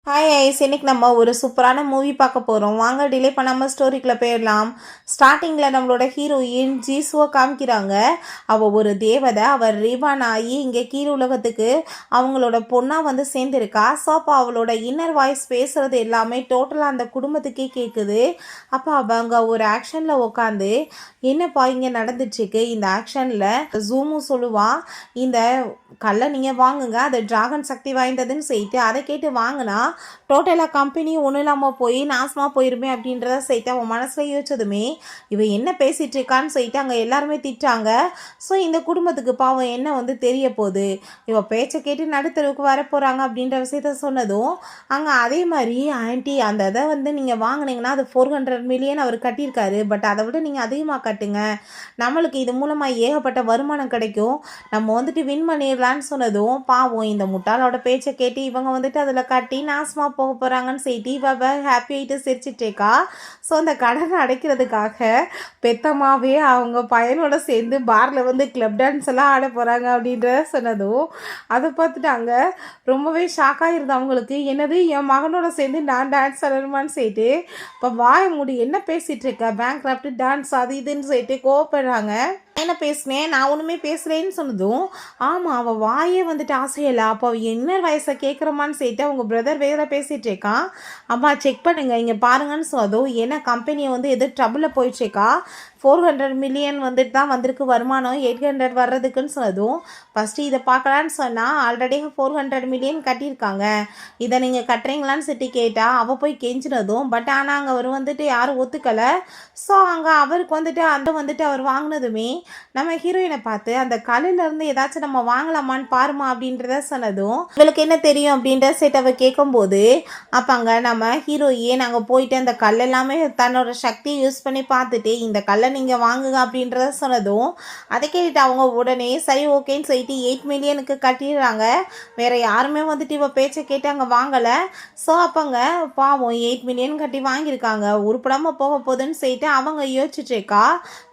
Hi ice, இன்னைக்கு நம்ம ஒரு சூப்பரான மூவி பார்க்க போகிறோம். வாங்க டிலே பண்ணாமல் ஸ்டோரிக்குள்ளே போயிடலாம். ஸ்டார்டிங்கில் நம்மளோட ஹீரோயின் ஜீசுவை காமிக்கிறாங்க. அவள் ஒரு தேவதை. அவள் ரிவான் ஆகி இங்கே கீழ் உலகத்துக்கு அவங்களோட பொண்ணாக வந்து சேர்ந்துருக்கா. ஸோ அப்போ அவளோட இன்னர் வாய்ஸ் பேசுகிறது எல்லாமே டோட்டலாக அந்த குடும்பத்துக்கே கேட்குது. அப்போ அவங்க ஒரு ஆக்ஷனில் உட்காந்து என்னப்பா இங்கே நடந்துட்டுருக்கு, இந்த ஆக்ஷனில் ஜூமும் சொல்லுவான், இந்த கல்லை நீங்கள் வாங்குங்க, அது டிராகன் சக்தி வாய்ந்ததுன்னு சொல்லிட்டு அதை கேட்டு வாங்கினா டோட்டலாக கம்பெனி ஒன்றும் இல்லாமல் போய் நாசமாக போயிருமே அப்படின்றத சொல்லிட்டு அவன் மனசில் யோசிச்சதுமே இவன் என்ன பேசிகிட்டு இருக்கான்னு சொல்லிட்டு அங்கே எல்லாருமே திட்டாங்க. ஸோ இந்த குடும்பத்துக்கு பாவம் என்ன வந்து தெரிய போகுது, இவன் பேச்சை கேட்டு நடுத்தருவுக்கு வர போகிறாங்க அப்படின்ற விஷயத்த சொன்னதும் அங்கே அதே மாதிரி ஆன்ட்டி அந்த இதை வந்து நீங்கள் வாங்கினீங்கன்னா அது 400 மில்லியன் அவர் கட்டியிருக்காரு, பட் அதை விட நீங்கள் அதிகமாக கட்டுங்க, நம்மளுக்கு இது மூலமாக ஏகப்பட்ட வருமானம் கிடைக்கும், நம்ம வந்துட்டு வின் பண்ணிடலான்னு சொன்னதும் பாவம் இந்த முட்டாளோட பேச்சை கேட்டு இவங்க வந்துட்டு அதில் கட்டி நாசமாக போக போகிறாங்கன்னு சொல்லிட்டு இவ ஹாப்பி ஆகிட்டு சிரிச்சிட்டேக்கா. ஸோ அந்த கடனை அடைக்கிறதுக்காக பெத்தமாகவே அவங்க பையனோட சேர்ந்து பாரில் வந்து கிளப் டான்ஸ் எல்லாம் ஆட போகிறாங்க அப்படின்ற சொன்னதும் அதை பார்த்துட்டாங்க. ரொம்பவே ஷாக்காக இருந்தது அவங்களுக்கு. என்னது என் மகனோட சேர்ந்து நான் டான்ஸ் ஆடணுமான்னு சொல்லிட்டு இப்போ வாய மூடி என்ன பேசிகிட்டு இருக்க, பேங்க் கிராஃப்ட் டான்ஸ் அது இதுன்னு சொல்லிட்டு கோவப்படுறாங்க. என்ன பேசினேன், நான் ஒன்றுமே பேசுகிறேன்னு சொன்னதும் ஆமாம் அவள் வாயே வந்துட்டு ஆசையில்லை. அப்போ அவள் என்ன வயசை கேட்குறமான்னு சொல்லிட்டு அவங்க பிரதர் வேற பேசிகிட்டு இருக்கான். அம்மா செக் பண்ணுங்க இங்கே பாருங்கன்னு சொன்னதும் ஏன்னா கம்பெனியை வந்து எது ட்ரபிளில் போயிட்டுருக்கா, 400 மில்லியன் வந்துட்டு தான் வந்திருக்கு வருமானம், 800 வர்றதுக்குன்னு சொன்னதும் ஃபஸ்ட்டு இதை பார்க்கலான்னு சொன்னால் ஆல்ரெடி 400 மில்லியன் கட்டியிருக்காங்க, இதை நீங்கள் கட்டுறீங்களான்னு சிட்டி கேட்டால் அவள் போய் கெஞ்சினதும் பட் ஆனால் அங்கே அவர் வந்துட்டு யாரும் ஒத்துக்கலை. ஸோ அங்கே அவருக்கு வந்துட்டு அந்த வந்துட்டு அவர் வாங்கினதுமே நம்ம ஹீரோயினை பார்த்து அந்த கல்லிலேருந்து ஏதாச்சும் நம்ம வாங்கலாமான்னு பாருமா அப்படின்றத சொன்னதும் இவளுக்கு என்ன தெரியும் அப்படின்ற செட் அவள் கேட்கும்போது அப்போங்க நம்ம ஹீரோயின் அங்கே போயிட்டு அந்த கல் எல்லாமே தன்னோட சக்தியை யூஸ் பண்ணி பார்த்துட்டு இந்த கல்லை நீங்கள் வாங்குங்க அப்படின்றத சொன்னதும் அதை கேட்டுட்டு அவங்க உடனே சரி ஓகேன்னு சொல்லிட்டு 8 மில்லியனுக்கு கட்டிடுறாங்க. வேற யாருமே வந்துட்டு இவ பேச்சை கேட்டு அங்கே வாங்கலை. ஸோ அப்போங்க பாவம் 8 மில்லியன் கட்டி வாங்கியிருக்காங்க, உருப்படாமல் போக போகுதுன்னு சொல்லிட்டு அவங்க யோசிச்சுட்ருக்கா,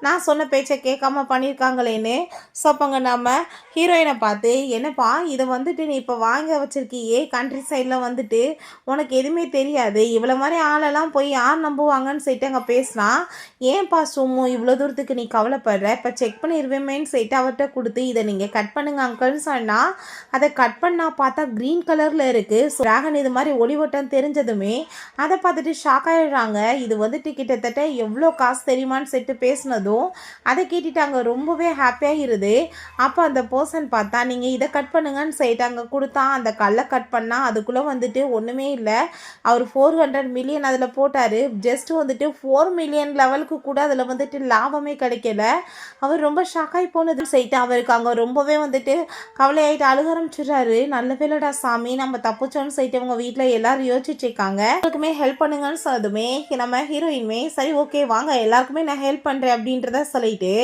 நான் சொன்ன பேச்சை கேட்காம பண்ணியிருக்காங்களேன்னு. ஸோ அப்போங்க நம்ம ஹீரோயினை பார்த்து என்னப்பா இதை வந்துட்டு நீ இப்போ வாங்க வச்சுருக்கியே கண்ட்ரி சைடில் வந்துட்டு உனக்கு எதுவுமே தெரியாது, இவ்வளோ மாதிரி ஆளெல்லாம் போய் யார் நம்புவாங்கன்னு சொல்லிட்டு அங்கே பேசினா, ஏன்பா சும்மா இவ்வளோ தூரத்துக்கு நீ கவலைப்படுற, இப்போ செக் பண்ணிடுவேமேன்னு சொல்லிட்டு அவர்கிட்ட கொடுத்து இதை நீங்கள் கட் பண்ணுங்க அங்கிள்னு சொன்னால் அதை கட் பண்ணால் பார்த்தா க்ரீன் கலரில் இருக்குது. ஸோ டிராகன் இது மாதிரி ஒளிவட்டம் தெரிஞ்சதுமே அதை பார்த்துட்டு ஷாக் ஆகிடுறாங்க. இது வந்துட்டு கிட்டத்தட்ட எவ்வளோ காசு தெரியுமான்னு சொல்லிட்டு பேசினதும் அதை கேட்டுட்டாங்க, ரொம்பவே ஹாப்பியாகிருது. அப்போ அந்த பர்சன் பார்த்தா நீங்கள் இதை கட் பண்ணுங்கன்னு சொல்லிட்டு அங்கே கொடுத்தா அந்த கல்லை கட் பண்ணால் அதுக்குள்ளே வந்துட்டு ஒன்றுமே இல்லை, அவர் 400 மில்லியன் அதில் போட்டார், ஜஸ்ட் வந்துட்டு 4 மில்லியன் லெவலுக்கு கூட அதில் வந்துட்டு லாபமே கிடைக்கல. அவர் ரொம்ப ஷாக்காகி போனது சொல்லிட்டு அவருக்கு அங்கே ரொம்பவே வந்துட்டு கவலையாயிட்டு அழுக ஆரம்பிச்சிடுறாரு. நல்ல வேலைடா சாமி நம்ம தப்புச்சோன்னு சொல்லிட்டு அவங்க வீட்டில் எல்லாரும் யோசிச்சுட்டு இருக்காங்க. எல்லாருக்குமே ஹெல்ப் பண்ணுங்கன்னு சொன்னதுமே நம்ம ஹீரோயின்மே சரி ஓகே வாங்க எல்லாருக்குமே நான் ஹெல்ப் பண்ணுறேன் அப்படின்றத சொல்லிட்டு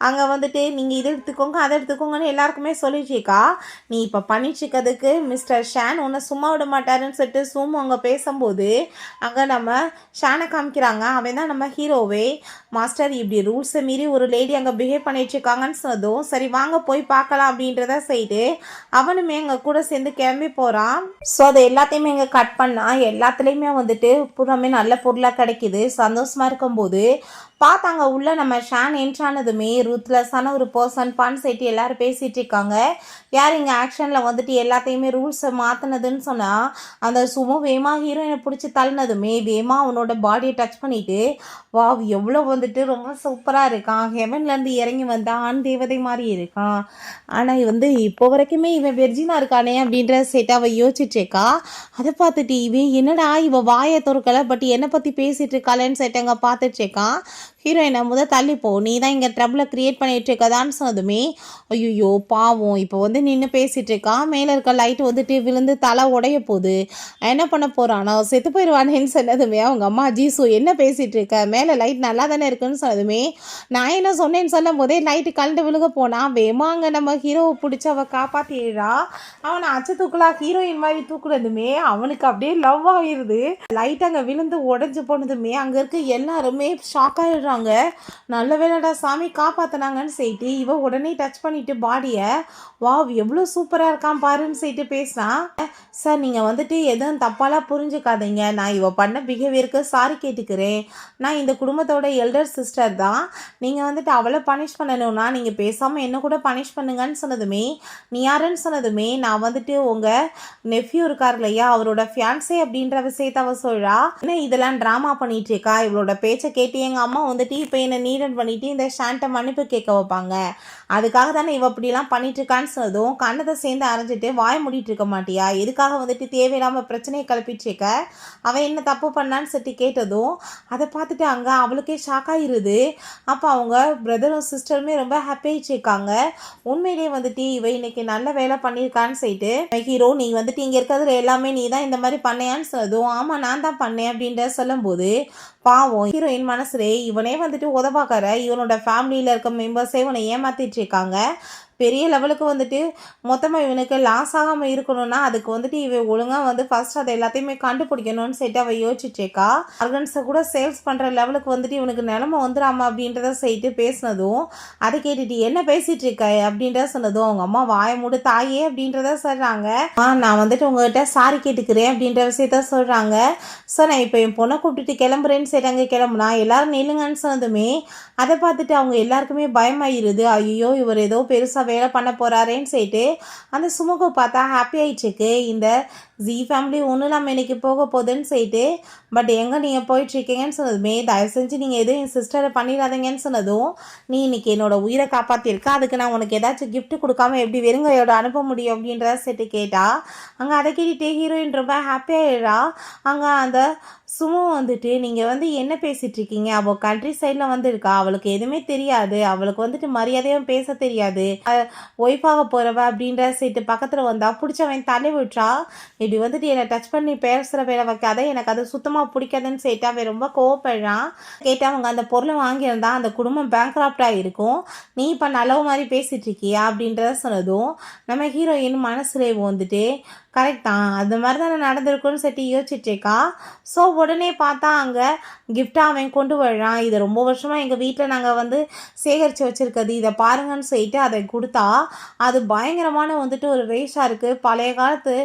அங்கே வந்துட்டு நீங்கள் இதை எடுத்துக்கோங்க அதை எடுத்துக்கோங்கன்னு எல்லாருக்குமே சொல்லிட்டுருக்கா. நீ இப்போ பண்ணிட்டுருக்கிறதுக்கு மிஸ்டர் ஷான் உன்னை சும்மா விட மாட்டாருன்னு சொல்லிட்டு சூம் அங்கே பேசும்போது அங்கே நம்ம ஷானை காமிக்கிறாங்க. அவன் தான் நம்ம ஹீரோவே. மாஸ்டர் இப்படி ரூல்ஸை மீறி ஒரு லேடி அங்கே பிஹேவ் பண்ணிட்டுருக்காங்கன்னு சொன்னதும் சரி வாங்க போய் பார்க்கலாம் அப்படின்றத செய்து அவனுமே அங்கே கூட சேர்ந்து கிளம்பி போகிறான். ஸோ அதை எல்லாத்தையுமே இங்கே கட் பண்ணால் எல்லாத்துலேயுமே வந்துட்டு புறமே நல்ல பொருளாக கிடைக்கிது. சந்தோஷமாக இருக்கும்போது பார்த்தாங்க உள்ள நம்ம ஷான் என்ட்ரானதுமே ரூத்லெஸ்ஸான ஒரு பர்சன் பான்னு சொல்லிட்டு எல்லாரும் பேசிகிட்டு இருக்காங்க. யார் இங்கே ஆக்ஷனில் வந்துட்டு எல்லாத்தையுமே ரூல்ஸை மாற்றினதுன்னு சொன்னால் அந்த சுமோ வேமா ஹீரோயினை பிடிச்சி தள்ளினதுமே வேமா அவனோட பாடியை டச் பண்ணிவிட்டு வா எவ்வளோ வந்துட்டு ரொம்ப சூப்பராக இருக்கான், ஹெவன்லேருந்து இறங்கி வந்த ஆண் தேவதை மாதிரி இருக்கான், ஆனால் வந்து இப்போ வரைக்குமே இவன் வெர்ஜினாக இருக்கானே அப்படின்ற செட் அவள் யோசிச்சுட்ருக்கா. அதை பார்த்துட்டு இவன் என்னடா இவ வாயை திறக்கலை பட் என்னை பற்றி பேசிகிட்டு இருக்காளேன்னு செட் அங்கே பார்த்துட்ருக்கான். ஹீரோயினை தள்ளிப்போ நீ தான் இங்கே ட்ரபிளை க்ரியேட் பண்ணிகிட்டு இருக்கதான்னு சொன்னதுமே ஐயோ பாவம் இப்போ வந்து நின்று பேசிகிட்டு இருக்கான். மேலே இருக்க லைட் வந்துட்டு விழுந்து தலை உடைய போகுது, என்ன பண்ண போகிறான், நான் செத்து போயிடுவானேன்னு சொன்னதுமே அவங்க அம்மா ஜீசு என்ன பேசிகிட்டு இருக்க, மேலே லைட் நல்லா தானே இருக்குன்னு சொன்னதுமே நான் என்ன சொன்னேன்னு சொல்லும் போதே லைட்டு கலந்து விழுக போனான். வேமாங்க நம்ம ஹீரோவை பிடிச்சி அவள் காப்பாற்றிடுறா. அவனை அச்ச தூக்கலா ஹீரோயின் மாதிரி தூக்குனதுமே அவனுக்கு அப்படியே லவ் ஆகிடுது. லைட் அங்கே விழுந்து உடஞ்சி போனதுமே அங்கே இருக்க எல்லாருமே ஷாக் ஆகிடுறாங்க. விழுந்துடுறாங்க. நல்ல வேளைடா சாமி காப்பாற்றினாங்கன்னு சொல்லிட்டு இவ உடனே டச் பண்ணிட்டு பாடியை, வாவ் எவ்வளோ சூப்பராக இருக்கான் பாருன்னு சொல்லிட்டு பேசினான். சார் நீங்கள் வந்துட்டு எதுவும் தப்பாலாம் புரிஞ்சுக்காதீங்க, நான் இவ பண்ண பிஹேவியருக்கு சாரி கேட்டுக்கிறேன். நான் இந்த குடும்பத்தோட எல்டர் சிஸ்டர் தான். நீங்கள் வந்துட்டு அவளை பனிஷ் பண்ணணும்னா நீங்கள் பேசாமல் என்ன கூட பனிஷ் பண்ணுங்கன்னு சொன்னதுமே, நீ யாருன்னு சொன்னதுமே, நான் வந்துட்டு உங்கள் நெஃப்யூ இருக்கார் இல்லையா, அவரோட ஃபியான்சே அப்படின்ற விஷயத்த அவ சொல்கிறா. என்ன இதெல்லாம் ட்ராமா பண்ணிட்டு இருக்கா, இவளோட பேச்சை கேட்டு எங்கள் அம்மா வந்துட்டு இப்போ என்னை நீடன் பண்ணிட்டு இந்த ஷாண்ட்டை மன்னிப்பு கேட்க வைப்பாங்க. அதுக்காக தானே இவ இப்படிலாம் பண்ணிட்டு இருக்கான்னு சொன்னதும் கண்ணத்தை சேர்ந்து அரைஞ்சிட்டு வாய் மூடிட்டு இருக்க மாட்டியா, எதுக்காக வந்துட்டு தேவையில்லாமல் பிரச்சனையை கிளப்பிட்டு இருக்க, அவன் என்ன தப்பு பண்ணான்னு சொல்லி கேட்டதும் அதை பார்த்துட்டு அங்கே அவளுக்கே ஷாக் ஆகிருது. அப்போ அவங்க பிரதரும் சிஸ்டருமே ரொம்ப ஹாப்பி ஆகிட்டு இருக்காங்க. உண்மையிலேயே வந்துட்டு இவ இன்னைக்கு நல்ல வேலை பண்ணியிருக்கான்னு சொல்லிட்டு ஹீரோ, நீ வந்துட்டு இங்கே இருக்கிறதுல எல்லாமே நீ தான் இந்த மாதிரி பண்ணையான்னு சொன்னதும் ஆமாம் நான் தான் பண்ணேன் அப்படின்ற சொல்லும்போது பாவம் ஹீரோயின் மனசுலே இவனே வந்துட்டு உதவாக்கார, இவனோட ஃபேமிலியில் இருக்க மெம்பர்ஸே இவனை ஏமாத்திட்டு இருக்காங்க. பெரிய லெவலுக்கு வந்துட்டு மொத்தமாக இவனுக்கு லாஸ் ஆகாமல் இருக்கணும்னா அதுக்கு வந்துட்டு இவன் ஒழுங்காக வந்து ஃபர்ஸ்ட் அதை எல்லாத்தையுமே கண்டுபிடிக்கணும்னு சொல்லிட்டு அவள் யோசிச்சுட்டேக்கா. ஆர்கன்ஸை கூட சேல்ஸ் பண்ணுற லெவலுக்கு வந்துட்டு இவனுக்கு நிலமை வந்துடாம அப்படின்றத சொல்லிட்டு பேசினதும் அதை கேட்டுட்டு என்ன பேசிகிட்டு இருக்க அப்படின்றத சொன்னதும் அவங்க அம்மா வாயை மூடு தாயே அப்படின்றத சொல்கிறாங்க. நான் வந்துட்டு உங்கள்கிட்ட சாரி கேட்டுக்கிறேன் அப்படின்ற விஷயத்த சொல்கிறாங்க. ஸோ நான் இப்போ என் பொண்ணை கூப்பிட்டுட்டு கிளம்புறேன்னு சொல்லிட்டாங்க. கிளம்புனா எல்லாரும் நில்லுங்கன்னு சொன்னதுமே அதை பார்த்துட்டு அவங்க எல்லாருக்குமே பயமாயிருது. ஐயோ இவர் ஏதோ பெருசாக வேலை பண்ண போகிறாரேன்னு சொல்லிட்டு அந்த சுமுகை பார்த்தா ஹாப்பி ஆயிடுச்சுக்கு. இந்த ஜி ஃபேமிலி ஒன்றும் இல்லாமல் இன்னைக்கு போக போகுதுன்னு சொல்லிட்டு பட் எங்கே நீங்கள் போயிட்டுருக்கீங்கன்னு சொன்னதுமே தயவு செஞ்சு நீங்கள் எதுவும் என் சிஸ்டரை பண்ணிடாதீங்கன்னு சொன்னதும் நீ இன்னைக்கு என்னோட உயிரை காப்பாற்றிருக்க, அதுக்கு நான் உனக்கு ஏதாச்சும் கிஃப்ட் கொடுக்காம எப்படி வெறுங்கையோட அனுப்ப முடியும் அப்படின்றத சேர்த்து கேட்டா. அங்கே அதை கேட்டுட்டு ஹீரோயின் ரொம்ப ஹாப்பியாகிடுறா. அங்கே அந்த சுமு வந்துட்டு நீங்கள் வந்து என்ன பேசிகிட்டு இருக்கீங்க, அவள் கண்ட்ரி சைடில் வந்து இருக்கா, அவளுக்கு எதுவுமே தெரியாது, அவளுக்கு வந்துட்டு மரியாதையும் பேச தெரியாது, ஒய்ஃபாக போகிறவ அப்படின்ற சீட்டு பக்கத்தில் வந்தா பிடிச்சவன் தள்ளி விட்டுறா. இப்படி வந்துட்டு என்னை டச் பண்ணி பேசுகிற வேலை வைக்காத, எனக்கு அது சுத்தமாக பிடிக்காதுன்னு சொல்லிட்டு அவன் ரொம்ப கோவப்படுறான். கேட்டால் அவங்க அந்த பொருளை வாங்கியிருந்தா அந்த குடும்பம் பேங்க்ராப்டாக இருக்கும், நீ இப்போ நல்ல மாதிரி பேசிகிட்டு இருக்கியா அப்படின்றத சொன்னதும் நம்ம ஹீரோயின் மனசுல வந்துட்டு கரெக்ட் தான், அது மாதிரி தானே நடந்திருக்குன்னு சொல்லிட்டு யோசிச்சுட்டேக்கா. ஸோ உடனே பார்த்தா அங்கே கிஃப்டாக அவன் கொண்டு வர்றான். இதை ரொம்ப வருஷமாக எங்கள் வீட்டில் நாங்கள் வந்து சேகரித்து வச்சுருக்கிறது, இதை பாருங்கன்னு சொல்லிட்டு அதை கொடுத்தா. அது பயங்கரமான வந்துட்டு ஒரு வேஷாக இருக்குது, பழைய காலத்து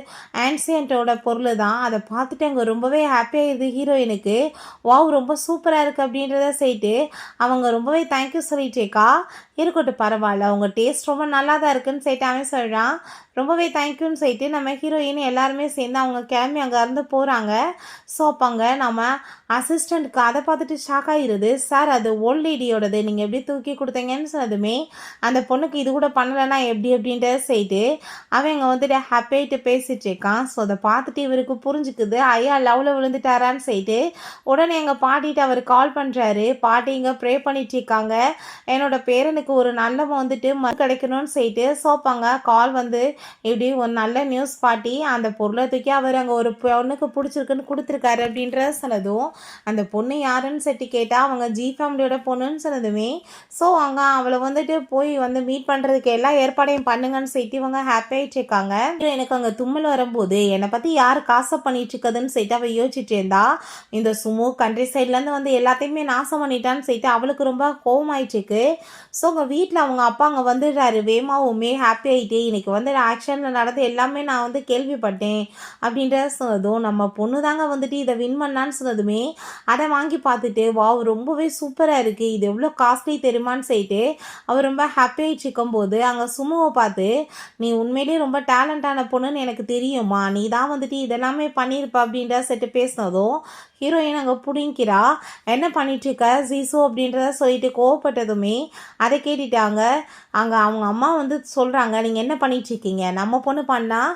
ஆன்சியன்ட்டோட பொருள் தான். அதை பார்த்துட்டு அங்கே ரொம்பவே ஹாப்பியாகிடுது ஹீரோயினுக்கு. வாவ் ரொம்ப சூப்பராக இருக்குது அப்படின்றத சொல்லிட்டு அவங்க ரொம்பவே தேங்க்யூ சொல்லிட்டேக்கா. இருக்கட்டும் பரவாயில்ல, அவங்க டேஸ்ட் ரொம்ப நல்லா தான் இருக்குன்னு சொல்லிட்டு அவன் சொல்கிறான். ரொம்பவே தேங்க்யூன்னு சொல்லிட்டு நம்ம ஹீரோயின் எல்லாருமே சேர்ந்து அவங்க கிளம்பி அங்கே இருந்து போகிறாங்க. ஸோ அப்பாங்க நம்ம அசிஸ்டண்ட்டுக்கு அதை பார்த்துட்டு ஷாக் ஆகிடுது. சார் அது ஓல்ட் லேடியோடது, நீங்கள் எப்படி தூக்கி கொடுத்தீங்கன்னு சொன்னதுமே அந்த பொண்ணுக்கு இது கூட பண்ணலைன்னா எப்படி அப்படின்றத செய்து அவன் இங்கே வந்துட்டு ஹாப்பியாகிட்டு பேசிகிட்டு இருக்கான். ஸோ அதை பார்த்துட்டு இவருக்கு புரிஞ்சுக்குது ஐயா லவ்வில் விழுந்துட்டாரான்னு சொல்லிட்டு உடனே எங்கள் பாட்டிகிட்ட அவர் கால் பண்ணுறாரு. பாட்டி இங்கே ப்ரே பண்ணிட்டு இருக்காங்க, என்னோட பேரனுக்கு ஒரு நல்ல வந்துட்டு கிடைக்கணும்னு சொல்லிட்டு. ஸோ அப்பாங்க கால் வந்து இப்படி ஒரு நல்ல நியூஸ் பாட்டி, அந்த பொருளை தூக்கி அவர் அங்கே ஒரு பொண்ணுக்கு பிடிச்சிருக்குன்னு கொடுத்துருக்காரு அப்படின்ற சொன்னதும் அந்த பொண்ணு யாருன்னு சொல்லி கேட்டால் அவங்க ஜி ஃபேமிலியோட பொண்ணுன்னு சொன்னதுமே ஸோ அங்கே அவளை வந்துட்டு போய் வந்து மீட் பண்ணுறதுக்கு எல்லா ஏற்பாடையும் பண்ணுங்கன்னு சொல்லிட்டு இவங்க ஹாப்பியாகிட்டு இருக்காங்க. எனக்கு அங்கே தும்மல் வரும்போது என்னை பற்றி யார் காசை பண்ணிட்டு இருக்குதுன்னு சொல்லிட்டு அவள் யோசிச்சுட்டு இருந்தா. இந்த சுமு கண்ட்ரி சைட்லேருந்து வந்து எல்லாத்தையுமே நாசம் பண்ணிட்டான்னு சொல்லிட்டு அவளுக்கு ரொம்ப கோவமாயிட்டுருக்கு. ஸோ உங்கள் வீட்டில் அவங்க அப்பா அங்கே வந்துடுறாரு. வேமாவுமே ஹாப்பி ஆகிட்டு இன்னைக்கு வந்து ஆக்ஷனில் நடந்து எல்லாமே நான் வந்து கேள்விப்பட்டேன் அப்படின்ற சொன்னதும் நம்ம பொண்ணு தாங்க வந்துட்டு இதை வின் பண்ணான்னு சொன்னதுமே அதை வாங்கி பார்த்துட்டு வாவ் ரொம்பவே சூப்பராக இருக்குது, இது எவ்வளோ காஸ்ட்லி தெரியுமான்னு சொல்லிட்டு அவர் ரொம்ப ஹாப்பியாகிட்டு இருக்கும்போது அங்கே சுமுவை பார்த்து நீ உண்மையிலேயே ரொம்ப டேலண்டான பொண்ணுன்னு எனக்கு தெரியுமா, நீ தான் வந்துட்டு இதெல்லாமே பண்ணியிருப்ப அப்படின்ற செட்டு பேசினதும் ஹீரோயின் அங்கே பிடிங்கிறா. என்ன பண்ணிட்டுருக்க ஜீசு அப்படின்றத சொல்லிட்டு கோவப்பட்டதுமே அதை கேட்டுட்டாங்க. அங்கே அவங்க அம்மா வந்து சொல்கிறாங்க நீங்கள் என்ன பண்ணிகிட்ருக்கீங்க, நம்ம பொண்ணு பண்ணால்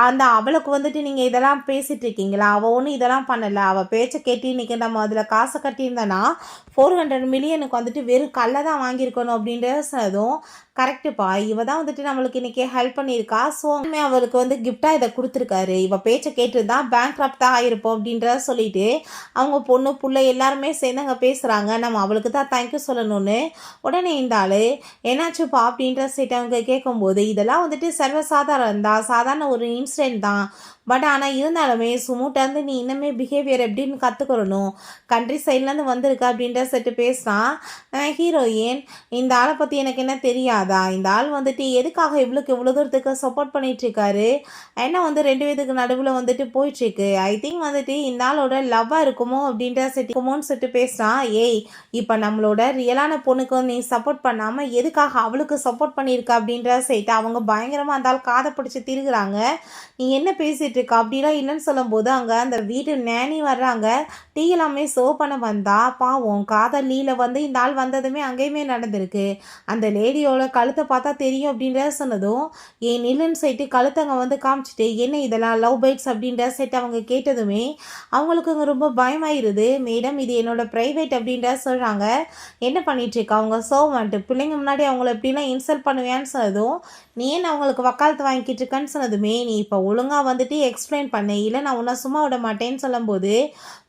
அந்த அவளுக்கு வந்துட்டு நீங்கள் இதெல்லாம் பேசிகிட்டு இருக்கீங்களா, அவள் ஒன்றும் இதெல்லாம் பண்ணலை, அவள் பேச்சை கேட்டு இன்றைக்கி நம்ம அதில் காசை கட்டியிருந்தேன்னா 400 மில்லியனுக்கு வந்துட்டு வெறும் கல்லை தான் வாங்கியிருக்கணும் அப்படின்றத சொன்னதும் கரெக்டுப்பா, இவ தான் வந்துட்டு நம்மளுக்கு இன்றைக்கி ஹெல்ப் பண்ணியிருக்கா. ஸோ அவளுக்கு வந்து கிஃப்டாக இதை கொடுத்துருக்காரு, இவள் பேச்சை கேட்டுருந்தா பேங்க்ராப்டாக ஆகிருப்போம் அப்படின்றத சொல்லிட்டு அவங்க பொண்ணு பிள்ளை எல்லாருமே சேர்ந்து அங்கே பேசுகிறாங்க. நம்ம அவளுக்கு தான் தேங்க்யூ சொல்லணும்னு. உடனே இந்த ஆள் என்னாச்சுப்பா அப்படின்ற சைட்டு அவங்க கேட்கும்போது இதெல்லாம் வந்துட்டு சர்வசாதாரணம் தான், சாதாரண ஒரு இன்சிடென்ட் தான், பட் ஆனால் இருந்தாலுமே சுமூட்டேருந்து நீ இன்னமே பிஹேவியர் எப்படின்னு கற்றுக்கணும், கண்ட்ரி சைட்லேருந்து வந்திருக்க அப்படின்ற செட்டு பேசுகிறான். ஹீரோயின், இந்த ஆளை பற்றி எனக்கு என்ன தெரியாதா, இந்த ஆள் வந்துட்டு எதுக்காக இவ்வளோக்கு இவ்வளோ தூரத்துக்கு சப்போர்ட் பண்ணிகிட்ருக்காரு, என்ன வந்து 2 பேத்துக்கு நடுவில் வந்துட்டு போயிட்டுருக்கு, ஐ திங்க் வந்துட்டு இந்த ஆளோட லவ்வாக இருக்குமோ அப்படின்ற செட்டுக்குமோன்னு செட்டு பேசுகிறான். ஏய், இப்போ நம்மளோட ரியலான பொண்ணுக்கு நீ சப்போர்ட் பண்ணாமல் எதுக்காக அவளுக்கு சப்போர்ட் பண்ணியிருக்க அப்படின்ற சைட்டு அவங்க பயங்கரமாக அந்த ஆள் காதை பிடிச்சி திருகுறாங்க. நீ என்ன பேசிகிட்டு இருக்க அப்படிலாம் இல்லைன்னு சொல்லும்போது அங்கே அந்த வீட்டு நேனி வர்றாங்க. டீ எல்லாமே சர்வ் பண்ண வந்தா பாவம் காதலியில் வந்து இந்த ஆள் வந்ததுமே அங்கேயுமே நடந்திருக்கு. அந்த லேடியோட கழுத்தை பார்த்தா தெரியும் அப்படின்ற சொன்னதும் ஏன் நில்லுன்னு சொல்லிட்டு கழுத்தை அங்கே வந்து காமிச்சிட்டு என்ன இதெல்லாம் லவ் பைட்ஸ் அப்படின்ற செட் அவங்க கேட்டதுமே அவங்களுக்கு அங்கே ரொம்ப பயமாயிருது. மேடம், இது என்னோட ப்ரைவேட் அப்படின்ற சொல்கிறாங்க. என்ன பண்ணிகிட்ருக்கா அவங்க சர்வன்ட்டு, பிள்ளைங்க முன்னாடி அவங்கள எப்படிலாம் இன்சல்ட் பண்ணுவேன்னு சொன்னதும் நீ என்ன அவங்களுக்கு வக்காலத்து வாங்கிட்டு இருக்கன்னு சொன்னதுமே நீ இப்போ ஒழுங்காக வந்துட்டு எக்ஸ்பிளைன் பண்ணு, இல்லை நான் உன்னை சும்மா விட மாட்டேன்னு சொல்லும்போது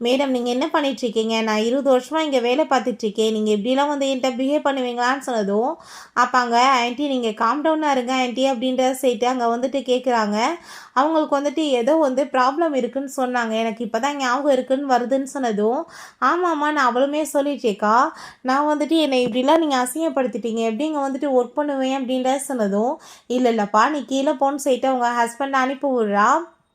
மேடம் நீங்கள் என்ன பண்ணிகிட்ருக்கீங்க, நான் 20 வருஷமாக இங்கே வேலை பார்த்துட்ருக்கேன், நீங்கள் எப்படிலாம் வந்து என்கிட்ட பிஹேவ் பண்ணுவீங்களான்னு சொன்னதும் அப்பாங்க ஆன்ட்டி நீங்கள் காம் டவுனாக இருங்க ஆன்ட்டி அப்படின்ற சைட்டு அங்கே வந்துட்டு கேட்குறாங்க. அவங்களுக்கு வந்துட்டு ஏதோ வந்து ப்ராப்ளம் இருக்குதுன்னு சொன்னாங்க, எனக்கு இப்போ தான் ஞாபகம் இருக்குதுன்னு வருதுன்னு சொன்னதும் ஆமாம்மா நான் அவளுமே சொல்லிட்டேக்கா, நான் வந்துட்டு என்னை இப்படிலாம் நீங்கள் அசிங்கப்படுத்திட்டீங்க, எப்படி இங்கே வந்துட்டு ஒர்க் பண்ணுவேன் அப்படின்ற சொன்னதும் இல்லைப்பா நீ கீழே போன்னு சொல்லிட்டு அவங்க ஹஸ்பண்ட் அனுப்பி விட்றா.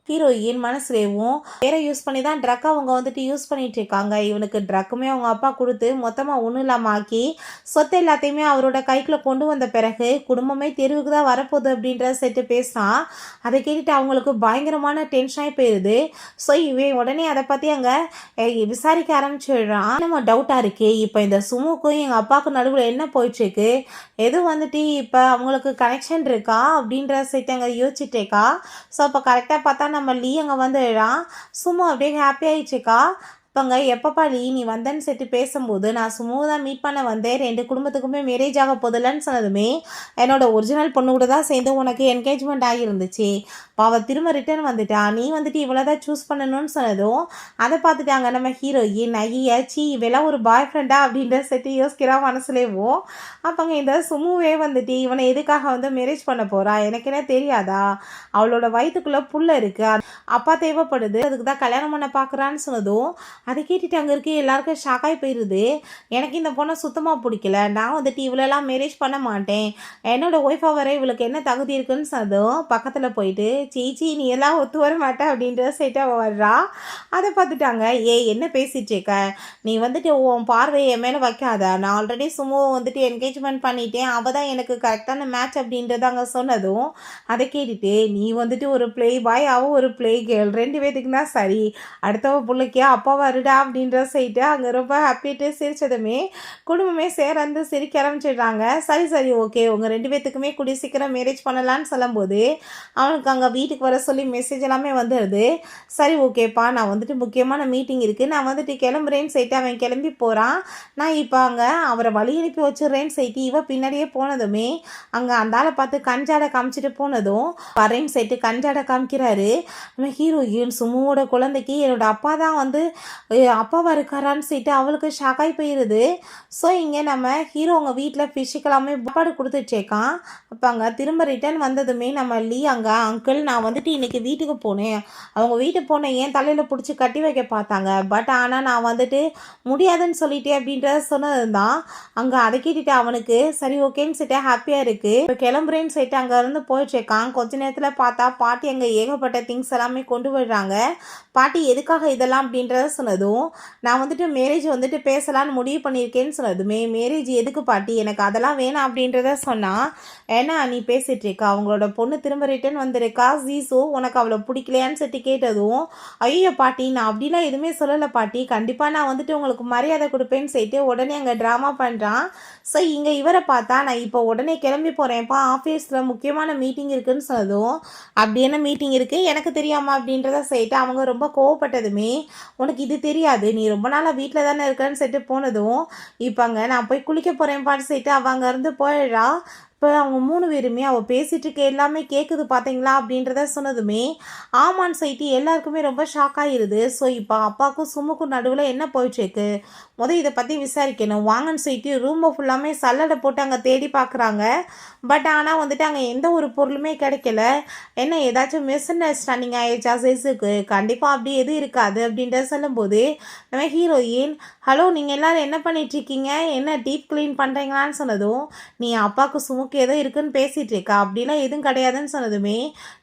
ஹீரோயின் மனசுலேயும் வேற யூஸ் பண்ணி தான் ட்ரக் அவங்க வந்துட்டு யூஸ் பண்ணிட்டு இருக்காங்க. இவனுக்கு ட்ரக்குமே அவங்க அப்பா கொடுத்து மொத்தமாக ஒன்றும் இல்லாமல் ஆக்கி சொத்து எல்லாத்தையுமே அவரோட கைக்குள்ள கொண்டு வந்த பிறகு குடும்பமே தெருவுக்கு தான் வரப்போகுது அப்படின்ற செட்டு பேசினான். அதை கேட்டுட்டு அவங்களுக்கு பயங்கரமான டென்ஷனாகி போயிடுது. ஸோ இவன் உடனே அதை பற்றி அங்கே விசாரிக்க ஆரம்பிச்சிடுறான். நம்ம டவுட்டாக இருக்கு, இப்போ இந்த சுமுக்கும் எங்கள் அப்பாவுக்கு நடுவில் என்ன போயிட்டுருக்கு, எதுவும் வந்துட்டு இப்போ அவங்களுக்கு கனெக்ஷன் இருக்கா அப்படின்ற செட்டு அங்கே யோசிச்சுட்டேக்கா. ஸோ அப்போ கரெக்டாக பார்த்தா நம்ம லீ அங்கே வந்துடுறான். சும்மா அப்படியே ஹாப்பி ஆயிடுச்சுக்கா. அப்போங்க எப்பப்பா லீ நீ வந்தேன்னு சேர்த்து பேசும்போது நான் சும்மா தான் மீட் பண்ண வந்தேன், 2 குடும்பத்துக்குமே மேரேஜ் ஆக போதில்லன்னு சொன்னதுமே என்னோட ஒரிஜினல் பொண்ணு கூட தான் சேர்ந்து உனக்கு என்கேஜ்மெண்ட் ஆகியிருந்துச்சு, அவள் திரும்ப ரிட்டர்ன் வந்துட்டா, நீ வந்துட்டு இவ்வளோ தான் சூஸ் பண்ணணும்னு சொன்னதும் அதை பார்த்துட்டாங்க நம்ம ஹீரோயின் ஐயாச்சி இவெல்லாம் ஒரு பாய் ஃப்ரெண்டா அப்படின்ற செட்டு யோசிக்கிறா மனசுலேவும். அப்போங்க இந்த சுமுவே வந்துட்டு இவனை எதுக்காக வந்து மேரேஜ் பண்ண போகிறா, எனக்கு என்ன தெரியாதா, அவளோட வயிற்றுக்குள்ளே புல்ல இருக்குது, அப்பா தேவைப்படுது, அதுக்கு தான் கல்யாணம் பண்ண பார்க்குறான்னு சொன்னதும் அதை கேட்டுட்டு அங்கே இருக்க எல்லாருக்கும் ஷாக்காகி போயிடுது. எனக்கு இந்த பொண்ணை சுத்தமாக பிடிக்கல, நான் வந்துட்டு இவ்வளோலாம் மேரேஜ் பண்ண மாட்டேன், என்னோட ஒய்ஃபாக வர இவளுக்கு என்ன தகுதி இருக்குன்னு சொன்னதும் பக்கத்தில் போயிட்டு சீச்சி நீ எல்லாம் ஒத்து வர மாட்டேன் அப்படின்ற சைட்டு அவள் வர்றா. அதை பார்த்துட்டாங்க. என்ன பேசிட்டு இருக்க, நீ வந்துட்டு உன் பார்வையை என் மேலே வைக்காத, நான் ஆல்ரெடி சும்மா வந்துட்டு என்கேஜ்மெண்ட் பண்ணிட்டேன், அவள் தான் எனக்கு கரெக்டான மேட்ச் அப்படின்றத அங்கே சொன்னதும் அதை கேட்டுட்டு நீ வந்துட்டு ஒரு ப்ளே பாய் அவள் ஒரு ப்ளே கேர்ள், 2 பேத்துக்கு தான் சரி, அடுத்தவ பிள்ளைக்கே அப்பா வருடா அப்படின்ற சைட்டு அங்கே ரொம்ப ஹாப்பிட்டு சிரிச்சதுமே குடும்பமே சேர்ந்து சிரிக்க ஆரம்பிச்சிடுறாங்க. சரி சரி ஓகே உங்கள் 2 பேத்துக்குமே கூடிய சீக்கிரம் மேரேஜ் பண்ணலான்னு சொல்லும்போது அவனுக்கு அங்கே வீட்டுக்கு வர சொல்லி மெசேஜ் எல்லாமே வந்துடுது. சரி ஓகேப்பா நான் வந்துட்டு முக்கியமான மீட்டிங் இருக்குது, நான் வந்துட்டு கிளம்புறேன்னு சொல்லிட்டு அவன் கிளம்பி போகிறான். நான் இப்போ அங்கே அவரை வழி அனுப்பி வச்சுடுறேன்னு சொல்லிட்டு இவ பின்னாடியே போனதுமே அங்கே அந்த ஆளை பார்த்து கஞ்சாடை காமிச்சிட்டு போனதும் வரேன்னு சொல்லிட்டு கஞ்சாடை காமிக்கிறாரு. நம்ம ஹீரோயின் சும்முவோட குழந்தைக்கு என்னோட அப்பா தான் வந்து அப்பாவா இருக்காரான்னு சொல்லிட்டு அவளுக்கு ஷாக்காகி போயிடுது. ஸோ இங்கே நம்ம ஹீரோ அவங்க வீட்டில் ஃபிஷுக்கெல்லாமே சாப்பாடு கொடுத்துட்ருக்கான். அப்போ அங்கே திரும்ப ரிட்டர்ன் வந்ததுமே நம்ம லீ அங்கே அங்கிள் நான் வந்துட்டு இன்றைக்கி வீட்டுக்கு போனேன், அவங்க வீட்டுக்கு போனேன் ஏன் தலையில் பிடிச்சி கட்டி வைக்க பார்த்தாங்க, பட் ஆனால் நான் வந்துட்டு முடியாதுன்னு சொல்லிட்டேன் அப்படின்றத சொன்னது தான். அங்கே அதை கேட்டுட்டு அவனுக்கு சரி ஓகேன்னு சொல்லிட்டு ஹாப்பியாக இருக்குது. இப்போ கிளம்புறேன்னு சொல்லிட்டு அங்கே இருந்து போயிட்டுருக்கான். கொஞ்ச நேரத்தில் பார்த்தா பாட்டி அங்கே ஏகப்பட்ட திங்ஸ் எல்லாமே கொண்டு விடுறாங்க. பாட்டி எதுக்காக இதெல்லாம் அப்படின்றத சொன்னதும் நான் வந்துட்டு மேரேஜ் வந்துட்டு பேசலான்னு முடிவு பண்ணியிருக்கேன்னு சொன்னதுமே மேரேஜ் எதுக்கு பாட்டி, எனக்கு அதெல்லாம் வேணாம் அப்படின்றத சொன்னால் ஏன்னா நீ பேசிகிட்டு இருக்கா, அவங்களோட பொண்ணு திரும்ப ரிட்டர்ன் வந்திருக்கா ஜீசோ உனக்கு அவ்வளோ பிடிக்கலையான்னு சொல்லிட்டு கேட்டதும் ஐயோ பாட்டி நான் அப்படிலாம் எதுவுமே சொல்லலை பாட்டி, கண்டிப்பாக நான் வந்துட்டு உங்களுக்கு மரியாதை கொடுப்பேன்னு சொல்லிட்டு உடனே அங்கே ட்ராமா பண்ணுறான். ஸோ இங்கே இவரை பார்த்தா நான் இப்போ உடனே கிளம்பி போகிறேன்ப்பா ஆஃபீஸில் முக்கியமான மீட்டிங் இருக்குதுன்னு சொன்னதும் அப்படி என்ன மீட்டிங் இருக்குது எனக்கு தெரியாமா அப்படின்றத சொல்லிட்டு அவங்க ரொம்ப கோவப்பட்டதுமே உனக்கு இது தெரியாது, நீ ரொம்ப நாளாக வீட்டில் தானே இருக்கன்னு சொல்லிட்டு போனதும் இப்போங்க நான் போய் குளிக்க போகிறேன்ப்பான்னு சொல்லிட்டு அவங்க இருந்து போயிடுறா. இப்போ அவங்க 3 பேருமே அவள் பேசிகிட்டு இருக்க எல்லாமே கேட்குது பார்த்தீங்களா அப்படின்றத சொன்னதுமே ஆமான்னு சொல்லிட்டு எல்லாருக்குமே ரொம்ப ஷாக் ஆகிடுது. ஸோ இப்போ அப்பாவுக்கும் சும்முக்கும் நடுவில் என்ன போயிட்டுருக்கு, இதை பற்றி விசாரிக்கணும் வாங்கன்னு சொல்லிட்டு ரூமை ஃபுல்லாமே சல்லடை போட்டு அங்கே தேடி பார்க்குறாங்க. பட் ஆனால் வந்துட்டு அங்கே எந்த ஒரு பொருளுமே கிடைக்கல. என்ன ஏதாச்சும் மிஸ் அண்டர்ஸ்டாண்டிங் ஆயிடுச்சா சைஸுக்கு, கண்டிப்பாக அப்படி எதுவும் இருக்காது அப்படின்றத சொல்லும்போது நம்ம ஹீரோயின், ஹலோ நீங்கள் எல்லோரும் என்ன பண்ணிகிட்ருக்கீங்க, என்ன டீப் க்ளீன் பண்ணுறீங்களான்னு சொன்னதும், நீ அப்பாவுக்கு சுமுக்கு ஏதோ இருக்குன்னு பேசிகிட்டு இருக்கா, அப்படிலாம் எதுவும் கிடையாதுன்னு சொன்னதுமே,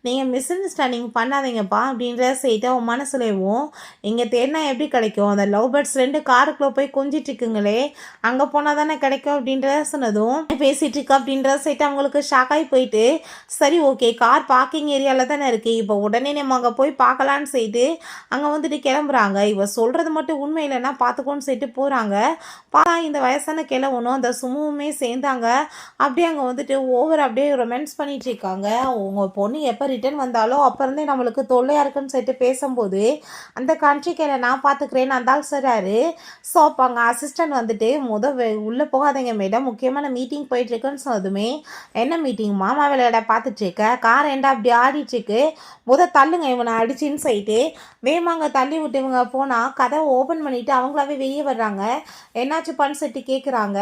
நீங்கள் மிஸ் அண்டர்ஸ்டாண்டிங் பண்ணாதீங்கப்பா அப்படின்ற செய்து அவன் மனசுலேயும், இங்கே தேடினா எப்படி கிடைக்கும், அந்த லவ் பேர்ட்ஸ் 2 காருக்குள்ளே போய் கொஞ்சிட்டு இருக்குங்களே, அங்கே போனால் தானே கிடைக்கும் அப்படின்றத சொன்னதும், பேசிகிட்டு இருக்கா அப்படின்றத செய்து அவங்களுக்கு ஷாக்காகி போயிட்டு, சரி ஓகே கார் பார்க்கிங் ஏரியாவில் தானே இருக்குது, இப்போ உடனே நம்ம அங்கே போய் பார்க்கலான்னு செய்து அங்கே வந்துட்டு கிளம்புறாங்க. இவ சொல்கிறது மட்டும் உண்மை இல்லைன்னா பார்த்துக்கோன்னு சொல்லிட்டு போகிறாங்க. பார்த்தா இந்த வயசான கிழவனும் அந்த சுமுவுமே சேர்ந்தாங்க. அப்படியே அங்கே வந்துட்டு அப்படியே ரொமான்ஸ் பண்ணிட்டு இருக்காங்க. உங்கள் பொண்ணு எப்போ ரிட்டர்ன் வந்தாலோ அப்போ இருந்தே நம்மளுக்கு தொல்லையாக இருக்குன்னு சொல்லிட்டு பேசும்போது, அந்த கண்ட்ரிக்கையில் நான் பார்த்துக்கிறேன்னு அந்தால் சொல்கிறாரு. ஸோ அப்போ அங்கே அசிஸ்டன்ட் வந்துட்டு உள்ளே போகாதீங்க மேடம், முக்கியமான மீட்டிங் போயிட்டுருக்குன்னு சொன்னதுமே, என்ன மீட்டிங் மாமா விளையாட பார்த்துட்ருக்க, கார் ஏண்டா அப்படி ஆடிட்டுருக்கு, தள்ளுங்க இவனை அடிச்சின்னு சொல்லிட்டு வேமாங்க தள்ளி விட்டு இவங்க போனால் கதவை ஓப்பன் பண்ணிவிட்டு அவங்களாவே வெளியே வர்றாங்க. என்னாச்சு பண்ணு சொல்லிட்டு கேட்குறாங்க.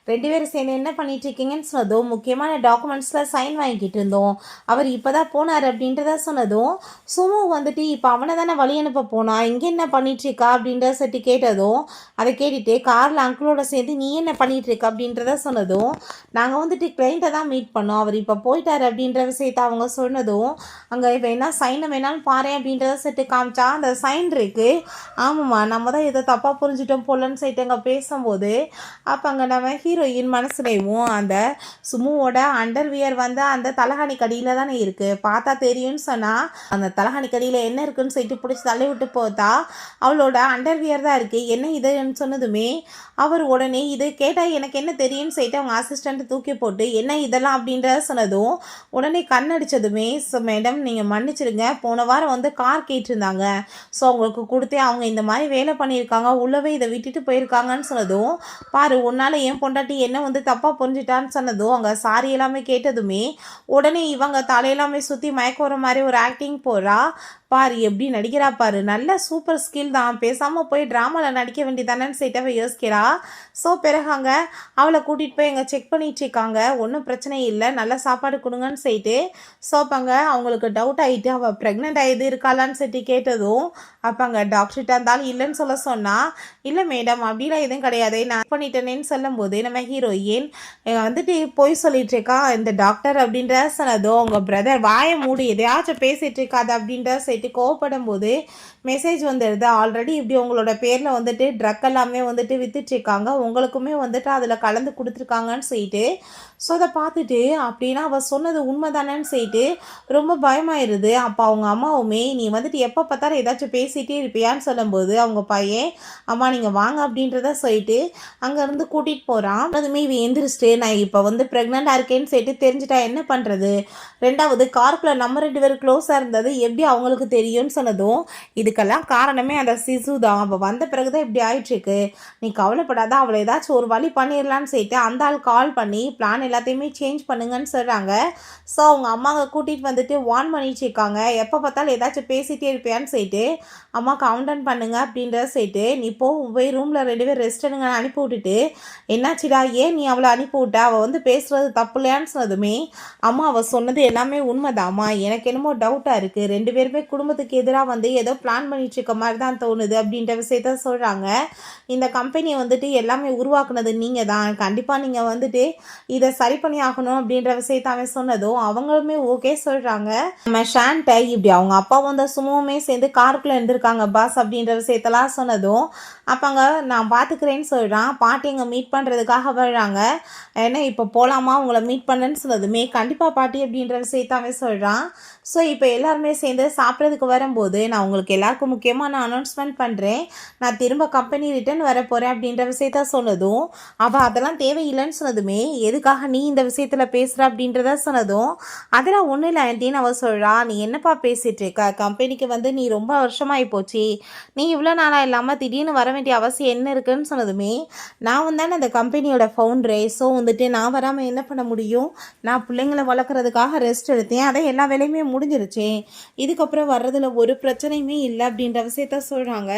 2 பேரும் சேர்ந்து என்ன பண்ணிட்டு இருக்கீங்கன்னு சொன்னதும், முக்கியமான டாக்குமெண்ட்ஸில் சைன் வாங்கிக்கிட்டு இருந்தோம், அவர் இப்போ தான் போனார் அப்படின்றத சொன்னதும், சுமு வந்துட்டு இப்போ அவனை தானே வழி அனுப்ப போனா, இங்கே என்ன பண்ணிகிட்ருக்கா அப்படின்றத சொல்லிட்டு கேட்டதும், அதை கேட்டுட்டு காரில் அங்கிளோட சேர்ந்து நீ என்ன பண்ணிகிட்ருக்க அப்படின்றத சொன்னதும், நாங்கள் வந்துட்டு கிளைண்ட்டை தான் மீட் பண்ணோம், அவர் இப்போ போயிட்டார் அப்படின்ற விஷயத்தை அவங்க சொன்னதும், அங்கே வேணா சைனை வேணாலும் பாரு அப்படின்றத சொல்லிட்டு காமிச்சா அந்த சைன் இருக்குது. ஆமாம்மா நம்ம தான் ஏதோ தப்பாக புரிஞ்சிட்டோம் போலன்னு சொல்லிட்டு அங்கே பேசும்போது, அப்போ அங்கே நம்ம ஹீரோயின் மனசுலேயும் அந்த சுமுவோட அண்டர்வியர் வந்து அந்த தலகாணி கடியில் தானே இருக்குது, பார்த்தா தெரியும்னு சொன்னால் அந்த தலகாணி கடியில் என்ன இருக்குன்னு சொல்லிட்டு பிடிச்சி தள்ளி விட்டு போத்தா அவளோட அண்டர்வியர் தான் இருக்குது, என்ன இதுன்னு சொன்னதுமே அவர் உடனே இது கேட்டால் எனக்கு என்ன தெரியும்னு சொல்லிட்டு அவங்க அசிஸ்டண்ட்டை தூக்கி போட்டு என்ன இதெல்லாம் அப்படின்றத சொன்னதும், உடனே கண்ணடிச்சதுமே, ஸோ மேடம் நீங்கள் மன்னிச்சிடுங்க, போன வாரம் வந்து கார் கேட்டிருந்தாங்க, ஸோ அவங்களுக்கு கொடுத்தே அவங்க இந்த மாதிரி வேலை பண்ணியிருக்காங்க, உள்ளவே இதை விட்டுட்டு போயிருக்காங்கன்னு சொன்னதும், பாரு உன்னால் என் பொண்டாட்டி என்ன வந்து தப்பாக புரிஞ்சிட்டான்னு சொன்னதும், அங்கே சாரி எல்லாமே கேட்டதுமே உடனே இவங்க தலையெல்லாமே சுற்றி மயக்க வர மாதிரி ஒரு ஆக்டிங் போகிறா. பாரு எப்படி நடிக்கிறா பாரு, நல்ல சூப்பர் ஸ்கில் தான், பேசாமல் போய் ட்ராமாவில் நடிக்க வேண்டியதானேன்னு சொல்லிட்டு யோசிக்கிறா. ஸோ பிறகு அங்கே அவளை கூட்டிகிட்டு போய் எங்கே செக் பண்ணிட்டு இருக்காங்க, ஒன்றும் பிரச்சனை இல்லை, நல்ல சாப்பாடு கொடுங்கன்னு சொல்லிட்டு. ஸோ அப்போங்க அவங்களுக்கு டவுட் ஆகிட்டு அவள் ப்ரெக்னென்ட் ஆகிது இருக்காளான்னு சொல்லிட்டு கேட்டதும், அப்போ அங்கே டாக்டர்கிட்ட இருந்தாலும் இல்லைன்னு சொன்னால், இல்லை மேடம் அப்படிலாம் எதுவும் கிடையாது, நான் பண்ணிட்டேனேன்னு சொல்லும்போது நம்ம ஹீரோயின் வந்துட்டு போய் சொல்லிட்டு இருக்கா இந்த டாக்டர் அப்படின்ற சொன்னதும், உங்கள் பிரதர் வாயை மூடி எதையாச்சும் பேசிகிட்டு இருக்காது அப்படின்ற கோவப்படும் போது மெசேஜ் வந்துடுது, ஆல்ரெடி இப்படி உங்களோட பேரில் வந்துட்டு ட்ரக் எல்லாமே வந்துட்டு வித்துட்ருக்காங்க, உங்களுக்குமே வந்துட்டு அதில் கலந்து கொடுத்துருக்காங்கன்னு சொல்லிட்டு. ஸோ அதை பார்த்துட்டு அப்படின்னா அவள் சொன்னது உண்மை தானேன்னு சொல்லிட்டு ரொம்ப பயமாயிருது. அப்போ அவங்க அம்மாவுமே நீ வந்துட்டு எப்போ பார்த்தாலும் ஏதாச்சும் பேசிகிட்டே இருப்பியான்னு சொல்லும்போது அவங்க பையன் அம்மா நீங்கள் வாங்க அப்படின்றத சொல்லிட்டு அங்கேருந்து கூட்டிகிட்டு போகிறான். அதுவுமே இவன் எந்திரிச்சிட்டு நான் இப்போ வந்து ப்ரெக்னெண்ட்டாக இருக்கேன்னு சொல்லிட்டு தெரிஞ்சுட்டா என்ன பண்ணுறது, ரெண்டாவது கார்க்குள்ளே நம்ம 2 பேரும் க்ளோஸாக இருந்தது எப்படி அவங்களுக்கு தெரியும்னு சொன்னதும், இதுக்கெல்லாம் காரணமே அந்த சிசு தான், அவள் வந்த பிறகு தான் இப்படி ஆயிட்டுருக்கு, நீ கவலைப்படாத, அவளை ஏதாச்சும் ஒரு வழி பண்ணிடலான்னு சொல்லிட்டு அந்த ஆள் கால் பண்ணி பிளான் எல்லாத்தையுமே சேஞ்ச் பண்ணுங்கன்னு சொல்கிறாங்க. ஸோ அவங்க அம்மாவை கூட்டிகிட்டு வந்துட்டு வார்ன் பண்ணிட்டு இருக்காங்க, எப்போ பார்த்தாலும் ஏதாச்சும் பேசிகிட்டே இருப்பியான்னு சொல்லிட்டு அம்மா கவுண்டன் பண்ணுங்க அப்படின்றத சொல்லிட்டு, நீ போய் ரூமில் 2 பேர் ரெஸ்ட் எடுங்க அனுப்பி விட்டுட்டு, என்னாச்சுடா ஏன் நீ அவளை அனுப்பி விட்ட, அவள் வந்து பேசுகிறது தப்பு இல்லையான்னு சொன்னதுமே, அம்மா அவள் சொன்னது எல்லாமே உண்மைதாம்மா, எனக்கு என்னமோ டவுட்டாக இருக்குது, 2 பேருமே குடும்பத்துக்கு எதிராக வந்து ஏதோ பிளான் பண்ணிட்டு இருக்க மாதிரி தான் தோணுது அப்படின்ற விஷயத்த சொல்கிறாங்க. இந்த கம்பெனியை வந்துட்டு எல்லாமே உருவாக்குனது நீங்கள் தான், கண்டிப்பாக நீங்கள் வந்துட்டு இதை சரி பண்ணி ஆகணும் அப்படின்ற விஷயத்த அவன் சொன்னதும் அவங்களுமே ஓகே சொல்கிறாங்க. நம்ம ஷாண்டை இப்படி அவங்க அப்பா வந்து சும்மாவுமே சேர்ந்து காருக்குள்ளே இருந்திருக்காங்க பாஸ் அப்படின்ற விஷயத்தெல்லாம் சொன்னதும், அப்போங்க நான் பார்த்துக்கிறேன்னு சொல்கிறான். பாட்டி அங்கே மீட் பண்ணுறதுக்காக வர்றாங்க, ஏன்னா இப்போ போகலாமா உங்களை மீட் பண்ணேன்னு சொன்னதுமே கண்டிப்பாக பாட்டி அப்படின்ற விஷயத்த அவன் சொல்கிறான். ஸோ இப்போ எல்லாருமே சேர்ந்து சாப்பிட்றதுக்கு வரும்போது நான் உங்களுக்கு எல்லாரும் எல்லாருக்கும் முக்கியமாக நான் அனௌன்ஸ்மெண்ட் பண்ணுறேன், நான் திரும்ப கம்பெனி ரிட்டர்ன் வர போகிறேன் அப்படின்ற விஷயத்த சொன்னதும், அவள் அதெல்லாம் தேவையில்லைன்னு சொன்னதுமே, எதுக்காக நீ இந்த விஷயத்தில் பேசுகிற அப்படின்றத சொன்னதும், அதெல்லாம் ஒன்றும் இல்லை ஆண்டின்னு அவள் சொல்கிறா. நீ என்னப்பா பேசிகிட்டு இருக்க, கம்பெனிக்கு வந்து நீ ரொம்ப வருஷமாகி போச்சு, நீ இவ்வளோ நாளாக இல்லாமல் திடீர்னு வர வேண்டிய அவசியம் என்ன இருக்குன்னு சொன்னதுமே, நான் வந்தானே அந்த கம்பெனியோட ஃபவுண்டரே, ஸோ வந்துட்டு நான் வராமல் என்ன பண்ண முடியும், நான் பிள்ளைங்களை வளர்க்குறதுக்காக ரெஸ்ட் எடுத்தேன், அதை எல்லா வேலையுமே முடிஞ்சிருச்சு, இதுக்கப்புறம் வர்றதில் ஒரு பிரச்சனையுமே இல்லை அப்படின்ற விஷயத்த சொல்கிறாங்க.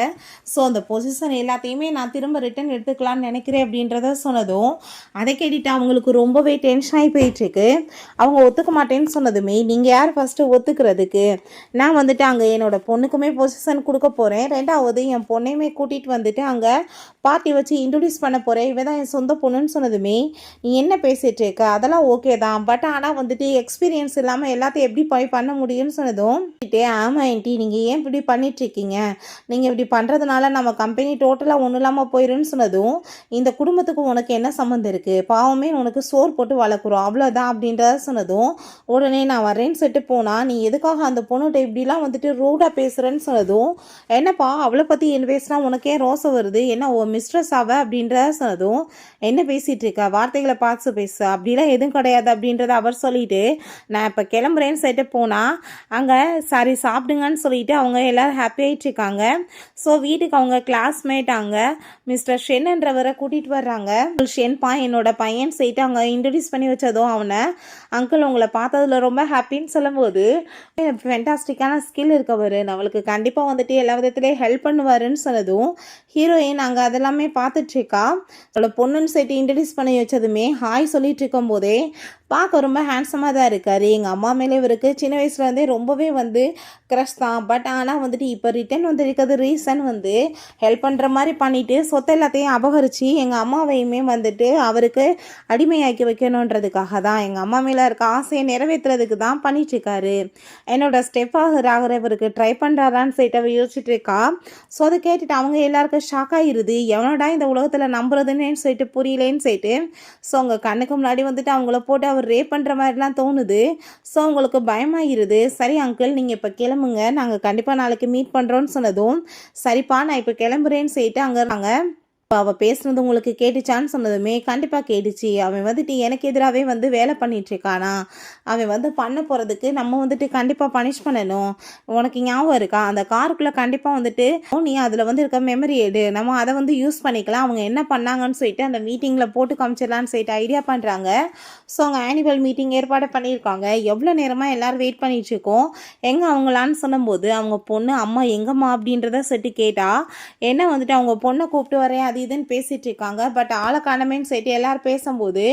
ஸோ அந்த பொசிஷன் எல்லாத்தையுமே நான் திரும்ப ரிட்டன் எடுத்துக்கலான்னு நினைக்கிறேன் அப்படின்றத சொன்னதும், அதை கேட்டுட்டு அவங்களுக்கு ரொம்பவே டென்ஷன் ஆகி போயிட்டுருக்கு. அவங்க ஒத்துக்க மாட்டேன்னு சொன்னதுமே, நீங்கள் யார் ஃபஸ்ட்டு ஒத்துக்கிறதுக்கு, நான் வந்துட்டு அங்கே என்னோடய பொண்ணுக்குமே பொசிஷன் கொடுக்க போகிறேன், ரெண்டாவது என் பொண்ணையுமே கூட்டிகிட்டு வந்துட்டு அங்கே பார்ட்டி வச்சு இன்ட்ரடியூஸ் பண்ண போகிறேன், இவ தான் என் சொந்த பொண்ணுன்னு சொன்னதுமே, நீ என்ன பேசிகிட்டு இருக்க, அதெல்லாம் ஓகே தான், பட் ஆனால் வந்துட்டு எக்ஸ்பீரியன்ஸ் இல்லாமல் எல்லாத்தையும் எப்படி போய் பண்ண முடியும்னு சொன்னதும், ஆமாம் ஆண்டி நீங்கள் ஏன் இப்படி பண்ணிகிட்ருக்கீங்க, நீங்கள் இப்படி பண்ணுறதுனால நம்ம கம்பெனி டோட்டலாக ஒன்றும் இல்லாமல் போயிடும்னு சொன்னதும், இந்த குடும்பத்துக்கு உனக்கு என்ன சம்மந்தம் இருக்குது, பாவமே உனக்கு சோறு போட்டு வளர்க்குறோம் அவ்வளோதான் அப்படின்றத சொன்னதும், உடனே நான் வரேன்னு சொல்லிட்டு போனால் நீ எதுக்காக அந்த பொண்ணுகிட்ட இப்படிலாம் வந்துட்டு ரூடாக பேசுகிறேன்னு சொன்னதும், என்னப்பா அவளை பற்றி என்ன பேசினா உனக்கே ரோசை வருது, என்ன ஓ மிஸ்ட்ரஸ் ஆவ அப்படின்றத சொன்னதும், என்ன பேசிகிட்டு இருக்க, வார்த்தைகளை பார்த்து பேசு, அப்படிலாம் எதுவும் கிடையாது அப்படின்றத அவர் சொல்லிட்டு, நான் இப்போ கிளம்புறேன்னு சொல்லிட்டு போனால் அங்கே சாரி சாப்பிடுங்கன்னு சொல்லிட்டு அவங்க எல்லோரும் ஹாப்பி ஆகிட்டு இருக்காங்க. ஸோ வீட்டுக்கு அவங்க கிளாஸ்மேட் அங்கே மிஸ்டர் ஷென்ன்றவரை கூட்டிகிட்டு வர்றாங்க. ஷென்பா என்னோட பையன் சொல்லிட்டு அவங்க இன்ட்ரடியூஸ் பண்ணி வச்சதும் அவனை, அங்கிள் உங்களை பார்த்ததுல ரொம்ப ஹாப்பின்னு சொல்லும்போது, ஃபென்டாஸ்டிக்கான ஸ்கில் இருக்கவர், அவளுக்கு கண்டிப்பாக வந்துட்டு எல்லா விதத்துலேயும் ஹெல்ப் பண்ணுவாருன்னு சொன்னதும், ஹீரோயின் அங்கே அதெல்லாமே பார்த்துட்ருக்கா. அவளோட பொண்ணுன்னு சொல்லிட்டு இன்ட்ரடியூஸ் பண்ணி வச்சதுமே ஹாய் சொல்லிட்டு இருக்கும் போதே பார்க்க ரொம்ப ஹேண்ட்ஸமாக தான் இருக்கார். எங்கள் அம்மா மேலே இவருக்கு சின்ன வயசுலேருந்தே ரொம்பவே வந்து க்ரஷ் தான். பட் ஆனால் வந்துட்டு இப்போ ரிட்டன் வந்துருக்கிறது ரீசன் வந்து ஹெல்ப் பண்ணுற மாதிரி பண்ணிவிட்டு சொத்தை எல்லாத்தையும் அபகரித்து எங்கள் அம்மாவையுமே வந்துட்டு அவருக்கு அடிமையாக்கி வைக்கணுன்றதுக்காக தான், எங்கள் அம்மா மேலே இருக்க ஆசையை நிறைவேற்றுறதுக்கு தான் பண்ணிட்டுருக்காரு. என்னோடய ஸ்டெப் ஆகிறவருக்கு ட்ரை பண்ணுறாரான்னு சொல்லிட்டு அவள் யோசிச்சுட்டு இருக்கா. ஸோ அதை கேட்டுட்டு அவங்க எல்லாருக்கும் ஷாக் ஆகிடுது. எவனோடா இந்த உலகத்தில் நம்புறதுன்னு சொல்லிட்டு புரியலேன்னு சொல்லிட்டு, ஸோ அவங்க கண்ணுக்கு முன்னாடி வந்துட்டு அவங்கள போட்டு அவர் ரேப் பண்ணுற மாதிரிலாம் தோணுது. ஸோ உங்களுக்கு பயமாகிருது. சரி அங்கிள் நீங்கள் இப்போ கிளம்புங்க, நாங்கள் கண்டிப்பாக நாளைக்கு மீட் பண்ணுறோன்னு சொன்னதும், சரிப்பா நான் இப்போ கிளம்புறேன்னு சொல்லிட்டு அங்கே இருக்காங்க. அவள் பேசுனது உங்களுக்கு கேட்டுச்சான்னு சொன்னதுமே, கண்டிப்பாக கேட்டுச்சு. அவன் வந்துட்டு எனக்கு எதிராகவே வந்து வேலை பண்ணிகிட்ருக்கானா, அவன் வந்து பண்ண போகிறதுக்கு நம்ம வந்துட்டு கண்டிப்பாக பனிஷ் பண்ணணும். உனக்கு ஞாபகம் இருக்கா, அந்த காருக்குள்ளே கண்டிப்பாக வந்துட்டு நீ அதில் வந்து இருக்க மெமரி எடு, நம்ம அதை வந்து யூஸ் பண்ணிக்கலாம், அவங்க என்ன பண்ணாங்கன்னு சொல்லிட்டு அந்த மீட்டிங்கில் போட்டு காமிச்சிடலான்னு சொல்லிட்டு ஐடியா பண்ணுறாங்க. ஸோ அவங்க ஆனுவல் மீட்டிங் ஏற்பாடு பண்ணியிருக்காங்க. எவ்வளோ நேரமாக எல்லோரும் வெயிட் பண்ணிகிட்ருக்கோம், எங்கே அவங்களான்னு சொன்னும்போது அவங்க பொண்ணு அம்மா எங்கம்மா அப்படின்றத சொல்லிட்டு கேட்டால், என்ன வந்துட்டு அவங்க பொண்ணை கூப்பிட்டு வரேன் அது இதுன்னு பேசிகிட்டு இருக்காங்க. பட் ஆளை காணமேன்னு சொல்லிட்டு எல்லோரும் பேசும்போது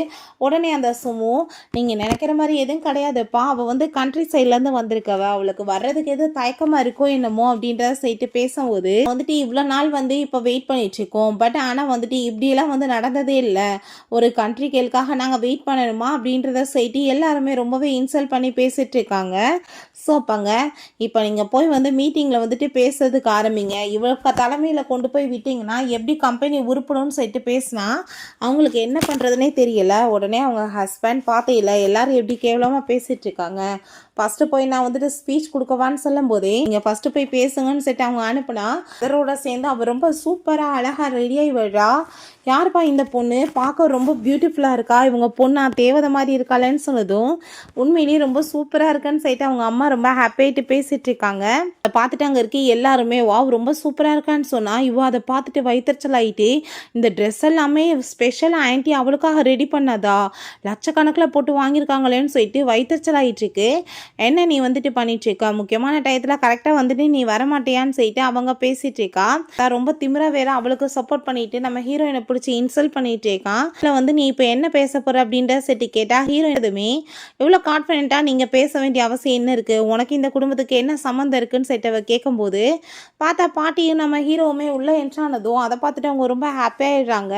உடனே அந்த சுமு, நீங்கள் நினைக்கிற மாதிரி எதுவும் கிடையாதுப்பா, அவள் வந்து கண்ட்ரி சைட்லேருந்து வந்திருக்கவ, அவளுக்கு வர்றதுக்கு எது தயக்கமாக இருக்கோ என்னமோ அப்படின்றத சொல்லிட்டு பேசும்போது, வந்துட்டு இவ்வளோ நாள் வந்து இப்போ வெயிட் பண்ணிகிட்ருக்கோம், பட் ஆனால் வந்துட்டு இப்படியெல்லாம் வந்து நடந்ததே இல்லை, ஒரு கண்ட்ரி கேளுக்காக நாங்கள் வெயிட் பண்ணணுமா அப்படின்றத சொல்லிட்டு எல்லாருமே ரொம்பவே இன்சல்ட் பண்ணி பேசிகிட்டு இருக்காங்க. ஸோ அப்பாங்க இப்போ நீங்கள் போய் வந்து மீட்டிங்கில் வந்துட்டு பேசுறதுக்கு ஆரம்பிங்க, இவளுக்கு தலைமையில் கொண்டு போய் விட்டிங்கன்னா எப்படி கம்பெனி உருப்பணும்னு சொல்லிட்டு பேசினா அவங்களுக்கு என்ன பண்ணுறதுனே தெரியல. உடனே அவங்க ஹஸ்பண்ட் பார்த்தே எல்லாரும் எப்படி கேவலமாக பேசிகிட்டு இருக்காங்க, ஃபஸ்ட்டு போய் நான் வந்துட்டு ஸ்பீச் கொடுக்கவான்னு சொல்லும் போதே நீங்கள் ஃபஸ்ட்டு போய் பேசுங்கன்னு சொல்லிட்டு அவங்க அனுப்புனா அதரோட சேர்ந்து அவள் ரொம்ப சூப்பராக அழகாக ரெடியாகி விடுறா. யாருப்பா இந்த பொண்ணு, பார்க்க ரொம்ப பியூட்டிஃபுல்லாக இருக்கா, இவங்க பொண்ணா தேவதை மாதிரி இருக்காளேன்னு சொன்னதும், உண்மையிலேயே ரொம்ப சூப்பராக இருக்குன்னு சொல்லிட்டு அவங்க அம்மா ரொம்ப ஹாப்பியாகிட்டு பேசிகிட்டு இருக்காங்க. அதை பார்த்துட்டு அங்கே இருக்க எல்லாருமே வாவ் ரொம்ப சூப்பராக இருக்கான்னு சொன்னால், இவ அதை பார்த்துட்டு வயிற்றுச்சல் ஆகிட்டு, இந்த ட்ரெஸ் எல்லாமே ஸ்பெஷலாக ஆன்ட்டி அவளுக்காக ரெடி பண்ணதா, லட்சக்கணக்கில் போட்டு வாங்கியிருக்காங்களேன்னு சொல்லிட்டு வயிற்றுச்சல் ஆகிட்டுருக்கு. என்ன நீ வந்துட்டு பண்ணிட்டுருக்கா, முக்கியமான டயத்தில் கரெக்டாக வந்துட்டு நீ வரமாட்டியான்னு சொல்லிட்டு அவங்க பேசிகிட்டு இருக்கா. ரொம்ப திமிரா வேற அவளுக்கு சப்போர்ட் பண்ணிட்டு நம்ம ஹீரோயினை பிடிச்சி இன்சல்ட் பண்ணிட்டு இருக்கான். இல்லை வந்து நீ இப்போ என்ன பேச போகிற அப்படின்ற செட்டி கேட்டால் ஹீரோயின் எதுவுமே இவ்வளோ கான்ஃபிடென்ட்டாக நீங்கள் பேச வேண்டிய அவசியம் என்ன இருக்குது, உனக்கு இந்த குடும்பத்துக்கு என்ன சம்மந்தம் இருக்குன்னு சொல்லிட்டு அவ கேட்கும்போது பார்த்தா பாட்டியும் நம்ம ஹீரோவுமே உள்ளே என்ட்ரானதும் அதை பார்த்துட்டு அவங்க ரொம்ப ஹாப்பியாகிடுறாங்க.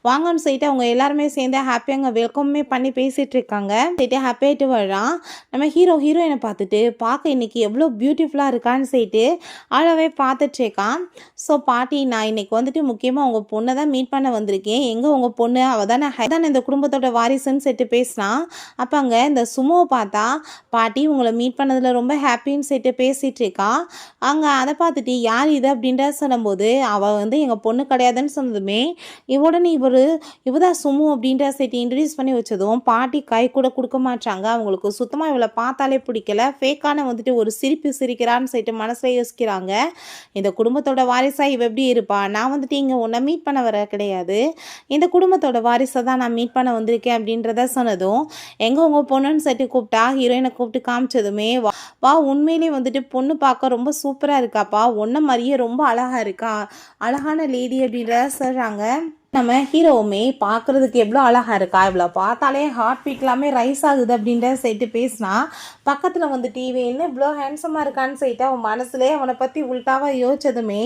வாங்கன்னு சொல்லிட்டு அவங்க எல்லாருமே சேர்ந்து ஹாப்பியாக வெல்கமே பண்ணி பேசிகிட்டு இருக்காங்க. சொல்லிட்டு ஹாப்பியாகிட்டு வர்றான். நம்ம ஹீரோ ஹீரோயினை பார்த்துட்டு பார்க்க இன்னைக்கு எவ்வளோ பியூட்டிஃபுல்லாக இருக்கான்னு சொல்லிட்டு அழவே பார்த்துட்ருக்கான். ஸோ பாட்டி, நான் இன்னைக்கு வந்துட்டு முக்கியமாக உங்கள் பொண்ணை தான் மீட் பண்ண வந்திருக்கேன். எங்கே உங்கள் பொண்ணு? அவள் தானே இந்த குடும்பத்தோட வாரிசுன்னு சொல்லிட்டு பேசினான். அப்போ அங்கே இந்த சுமுவை பார்த்தா, பாட்டி உங்களை மீட் பண்ணதில் ரொம்ப ஹாப்பின்னு சொல்லிட்டு பேசிகிட்டு இருக்கா. அங்கே அதை பார்த்துட்டு யார் இது அப்படின்ற சொல்லும்போது, அவள் வந்து எங்கள் பொண்ணு கிடையாதுன்னு சொன்னதுமே உடனே இவதான் சுமு அப்படின்ற சொல்லிட்டு இன்ட்ரடியூஸ் பண்ணி வச்சதும் பாட்டி கை கூட கொடுக்க மாட்டாங்க. அவங்களுக்கு சுத்தமாக இவளை பார்த்தாலே பிடிக்கல. ஃபேக்கான வந்துட்டு ஒரு சிரிப்பு சிரிக்கிறான்னு சொல்லிட்டு மனசில் யோசிக்கிறாங்க. இந்த குடும்பத்தோட வாரிசாக இவ எப்படி இருப்பா? நான் வந்துட்டு இங்கே உன்னை மீட் பண்ண வர கிடையாது, இந்த குடும்பத்தோட வாரிசை தான் நான் மீட் பண்ண வந்திருக்கேன் அப்படின்றத சொன்னதும், எங்கே உங்கள் பொண்ணுன்னு சொல்லிட்டு கூப்பிட்டா ஹீரோயினை கூப்பிட்டு காமிச்சதுமே, வா உண்மையிலே வந்துட்டு பொண்ணு பார்க்க ரொம்ப சூப்பராக இருக்காப்பா, ஒன்றை மாதிரியே ரொம்ப அழகாக இருக்கா, அழகான லேடி அப்படின்றத சொல்கிறாங்க. நம்ம ஹீரோவுமே பார்க்குறதுக்கு எவ்வளோ அழகாக இருக்கா, இவ்வளோ பார்த்தாலே ஹார்ட் பீட் எல்லாமே ரைஸ் ஆகுது அப்படின்ற சொல்லிட்டு பேசினா, பக்கத்தில் வந்துட்டு இவன் என்ன இவ்வளோ ஹேண்ட்ஸமாக இருக்கான்னு சொல்லிட்டு அவன் மனசுலேயே அவனை பற்றி உள்டாவாக யோசிச்சதுமே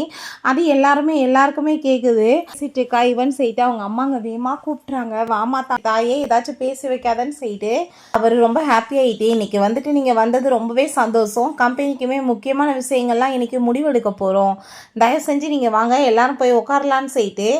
அது எல்லாருக்குமே கேட்குது. சிட்டுக்கா இவன் சொல்லிட்டு அவங்க அம்மாங்க வேகமாக கூப்பிட்றாங்க. வாமா தாயே ஏதாச்சும் பேசி வைக்காதன்னு சொல்லிட்டு அவர் ரொம்ப ஹாப்பி ஆகிட்டு, இன்றைக்கி வந்துட்டு நீங்கள் வந்தது ரொம்பவே சந்தோஷம், கம்பெனிக்குமே முக்கியமான விஷயங்கள்லாம் இன்றைக்கி முடிவெடுக்க போகிறோம், தயவு செஞ்சு நீங்கள் வாங்க எல்லாரும் போய் உட்காரலான்னு சொல்லிட்டு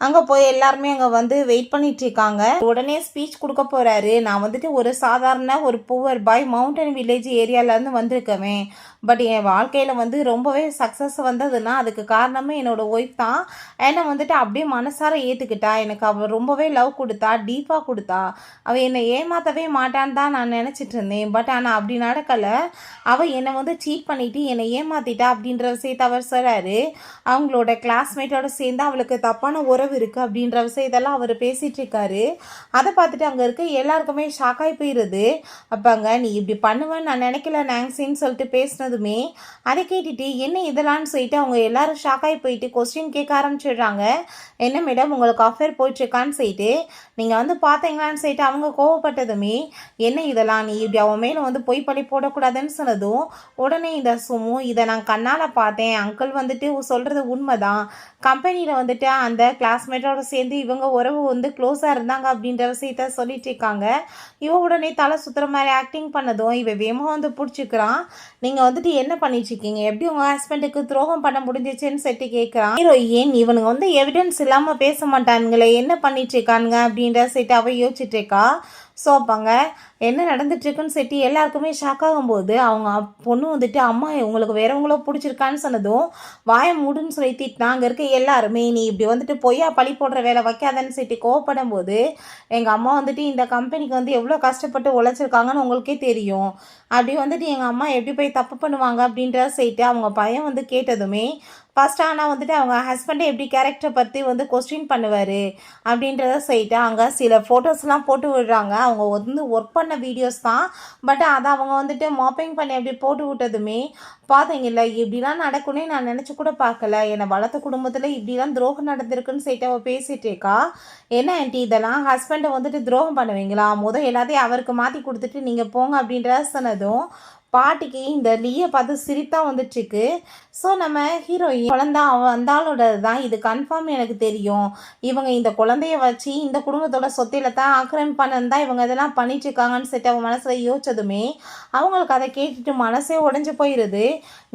அங்கே போய் எல்லாருமே அங்கே வந்து வெயிட் பண்ணிட்டு இருக்காங்க. உடனே ஸ்பீச் கொடுக்க போறாரு. நான் வந்துட்டு ஒரு சாதாரண ஒரு புவர் பாய் மவுண்டன் வில்லேஜ் ஏரியாவிலேருந்து வந்திருக்கவேன், பட் என் வாழ்க்கையில் வந்து ரொம்பவே சக்ஸஸ் வந்ததுன்னா அதுக்கு காரணமே என்னோடய ஒய்ஃப் தான். என்னை வந்துட்டு அப்படியே மனசார ஏற்றுக்கிட்டா, எனக்கு அவள் ரொம்பவே லவ் கொடுத்தா, டீப்பாக கொடுத்தா. அவள் என்னை ஏமாற்றவே மாட்டான்னு தான் நான் நினச்சிட்டு இருந்தேன். பட் ஆனால் அப்படி நடக்கலை. அவள் என்னை வந்து சீட் பண்ணிவிட்டு என்னை ஏமாற்றிட்டா அப்படின்ற விஷயத்தை அவர் சொல்கிறாரு. அவங்களோட கிளாஸ்மேட்டோட சேர்ந்து அவளுக்கு தப்பான உறவு இருக்குது அப்படின்ற விஷயத்தெல்லாம் அவர் பேசிகிட்டு இருக்காரு. அதை பார்த்துட்டு அங்கே இருக்க எல்லாருக்குமே ஷாக்காகி போயிடுது. அப்போங்க நீ இப்படி பண்ணுவேன்னு நான் நினைக்கல நாங்ஸின்னு சொல்லிட்டு பேசினதுமே அதை கேட்டுட்டு என்ன இதெல்லாம்னு சொல்லிட்டு அவங்க எல்லாரும் ஷாக்காகி போயிட்டு கொஸ்டின் கேட்க ஆரம்பிச்சிடுறாங்க. என்ன மேடம் உங்களுக்கு அஃபேர் போயிட்டுருக்கான்னு சொல்லிட்டு நீங்கள் வந்து பார்த்தீங்களான்னு சொல்லிட்டு அவங்க கோவப்பட்டதுமே, என்ன இதெல்லாம் நீ இப்படி அவன் மேலே வந்து பொய் பழி போடக்கூடாதுன்னு சொன்னதும் உடனே இந்த சுமு, இதை நான் கண்ணால் பார்த்தேன், அங்கிள் வந்துட்டு சொல்கிறது உண்மைதான், கம்பெனியில் வந்துட்டு அந்த கிளாஸ்மேட்டோட சேர்ந்து இவங்க உறவு வந்து க்ளோஸாக இருந்தாங்க அப்படின்ற விஷயத்த சொல்லிட்டு இருக்காங்க. இவன் உடனே தலை சுற்றுற மாதிரி ஆக்டிங் பண்ணதும் இவன் வேகமாக வந்து பிடிச்சிக்கிறான். நீங்கள் வந்துட்டு என்ன பண்ணிட்டுருக்கீங்க, எப்படி உங்கள் ஹஸ்பண்டுக்கு துரோகம் பண்ண முடிஞ்சிச்சுன்னு சொல்லிட்டு கேட்குறான். ஹீரோயின் இவனுங்க வந்து எவிடன்ஸ் இல்லாமல் பேச மாட்டானுங்களே, என்ன பண்ணிட்டு இருக்கானுங்க அப்படின்ற சொல்லிட்டு அவள் யோசிச்சுட்டு இருக்கா. ஸோ அப்பாங்க என்ன நடந்துட்டுருக்குன்னு சொல்லிட்டு எல்லாருக்குமே ஷாக் ஆகும்போது அவங்க பொண்ணு வந்துட்டு, அம்மா உங்களுக்கு வேறவங்களோ பிடிச்சிருக்கான்னு சொன்னதும் வாயை மூடுன்னு சொல்லி திட்டினா அங்கே இருக்க எல்லாருமே, நீ இப்படி வந்துட்டு பொய்யா பழி போடுற வேலை வைக்காதன்னு சொல்லிட்டு கோவப்படும் போது, எங்கள் அம்மா வந்துட்டு இந்த கம்பெனிக்கு வந்து எவ்வளோ கஷ்டப்பட்டு உழைச்சிருக்காங்கன்னு உங்களுக்கே தெரியும், அப்படி வந்துட்டு எங்கள் அம்மா எப்படி போய் தப்பு பண்ணுவாங்க அப்படின்ற சொல்லிட்டு அவங்க பையன் வந்து கேட்டதுமே, ஃபஸ்ட் ஆனால் வந்துட்டு அவங்க ஹஸ்பண்டை எப்படி கேரக்டரை பற்றி வந்து கொஸ்டின் பண்ணுவார் அப்படின்றத சொல்லிட்டு அங்கே சில ஃபோட்டோஸ்லாம் போட்டு விடுறாங்க. அவங்க வந்து ஒர்க் பண்ண வீடியோஸ் தான், பட் அதை அவங்க வந்துட்டு மாப்பிங் பண்ணி அப்படி போட்டு விட்டதுமே பார்த்தீங்கல்ல, இப்படிலாம் நடக்கும்னே நான் நினச்சி கூட பார்க்கல, என்னை வளர்த்த குடும்பத்தில் இப்படிலாம் துரோகம் நடந்திருக்குன்னு சொல்லிட்டு அவள் பேசிகிட்டு இருக்கா. என்ன ஆண்டி இதெல்லாம் ஹஸ்பண்டை வந்துட்டு துரோகம் பண்ணுவீங்களா, எல்லாத்தையும் அவருக்கு மாற்றி கொடுத்துட்டு நீங்கள் போங்க அப்படின்றத சொன்னதும் பாட்டிக்கு இந்த லீயை பார்த்து சிரித்தா வந்துட்டுருக்கு. ஸோ நம்ம ஹீரோயின் குழந்தை அவன் வந்தாலோடது தான், இது கன்ஃபார்ம் எனக்கு தெரியும், இவங்க இந்த குழந்தைய வச்சு இந்த குடும்பத்தோட சொத்தில தான் ஆக்கிரமிப்பு பண்ணன்னு தான் இவங்க இதெல்லாம் பண்ணிட்டு இருக்காங்கன்னு சொல்லிட்டு அவன் மனசில் யோசிச்சதுமே அவங்களுக்கு அதை கேட்டுட்டு மனசே உடஞ்சி போயிடுது.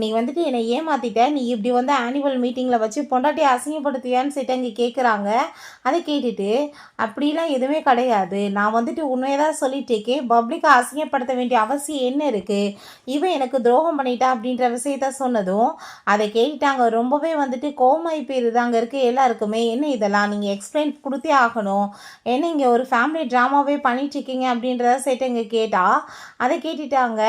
நீ வந்துட்டு என்னை ஏமாற்றிட்ட, நீ இப்படி வந்து ஆனுவல் மீட்டிங்கில் வச்சு பொண்டாட்டி அசிங்கப்படுத்தியான்னு சொல்லிட்டு அங்கே கேட்குறாங்க. அதை கேட்டுட்டு அப்படிலாம் எதுவுமே கிடையாது, நான் வந்துட்டு உண்மையை தான் சொல்லிட்டு இருக்கேன், பப்ளிக்காக அசிங்கப்படுத்த வேண்டிய அவசியம் என்ன இருக்குது, இவன் எனக்கு துரோகம் பண்ணிட்டா அப்படின்ற விஷயத்த சொன்னதும் அதை கேட்டுட்டாங்க. ரொம்பவே வந்துட்டு கோமாய் போயிருது அங்கே இருக்க எல்லாருக்குமே. என்ன இதெல்லாம் நீங்கள் எக்ஸ்பிளைன் கொடுத்தே ஆகணும், என்ன இங்கே ஒரு ஃபேமிலி ட்ராமாவே பண்ணிட்டுருக்கீங்க அப்படின்றத சேர்த்து இங்கே கேட்டால் அதை கேட்டுட்டாங்க.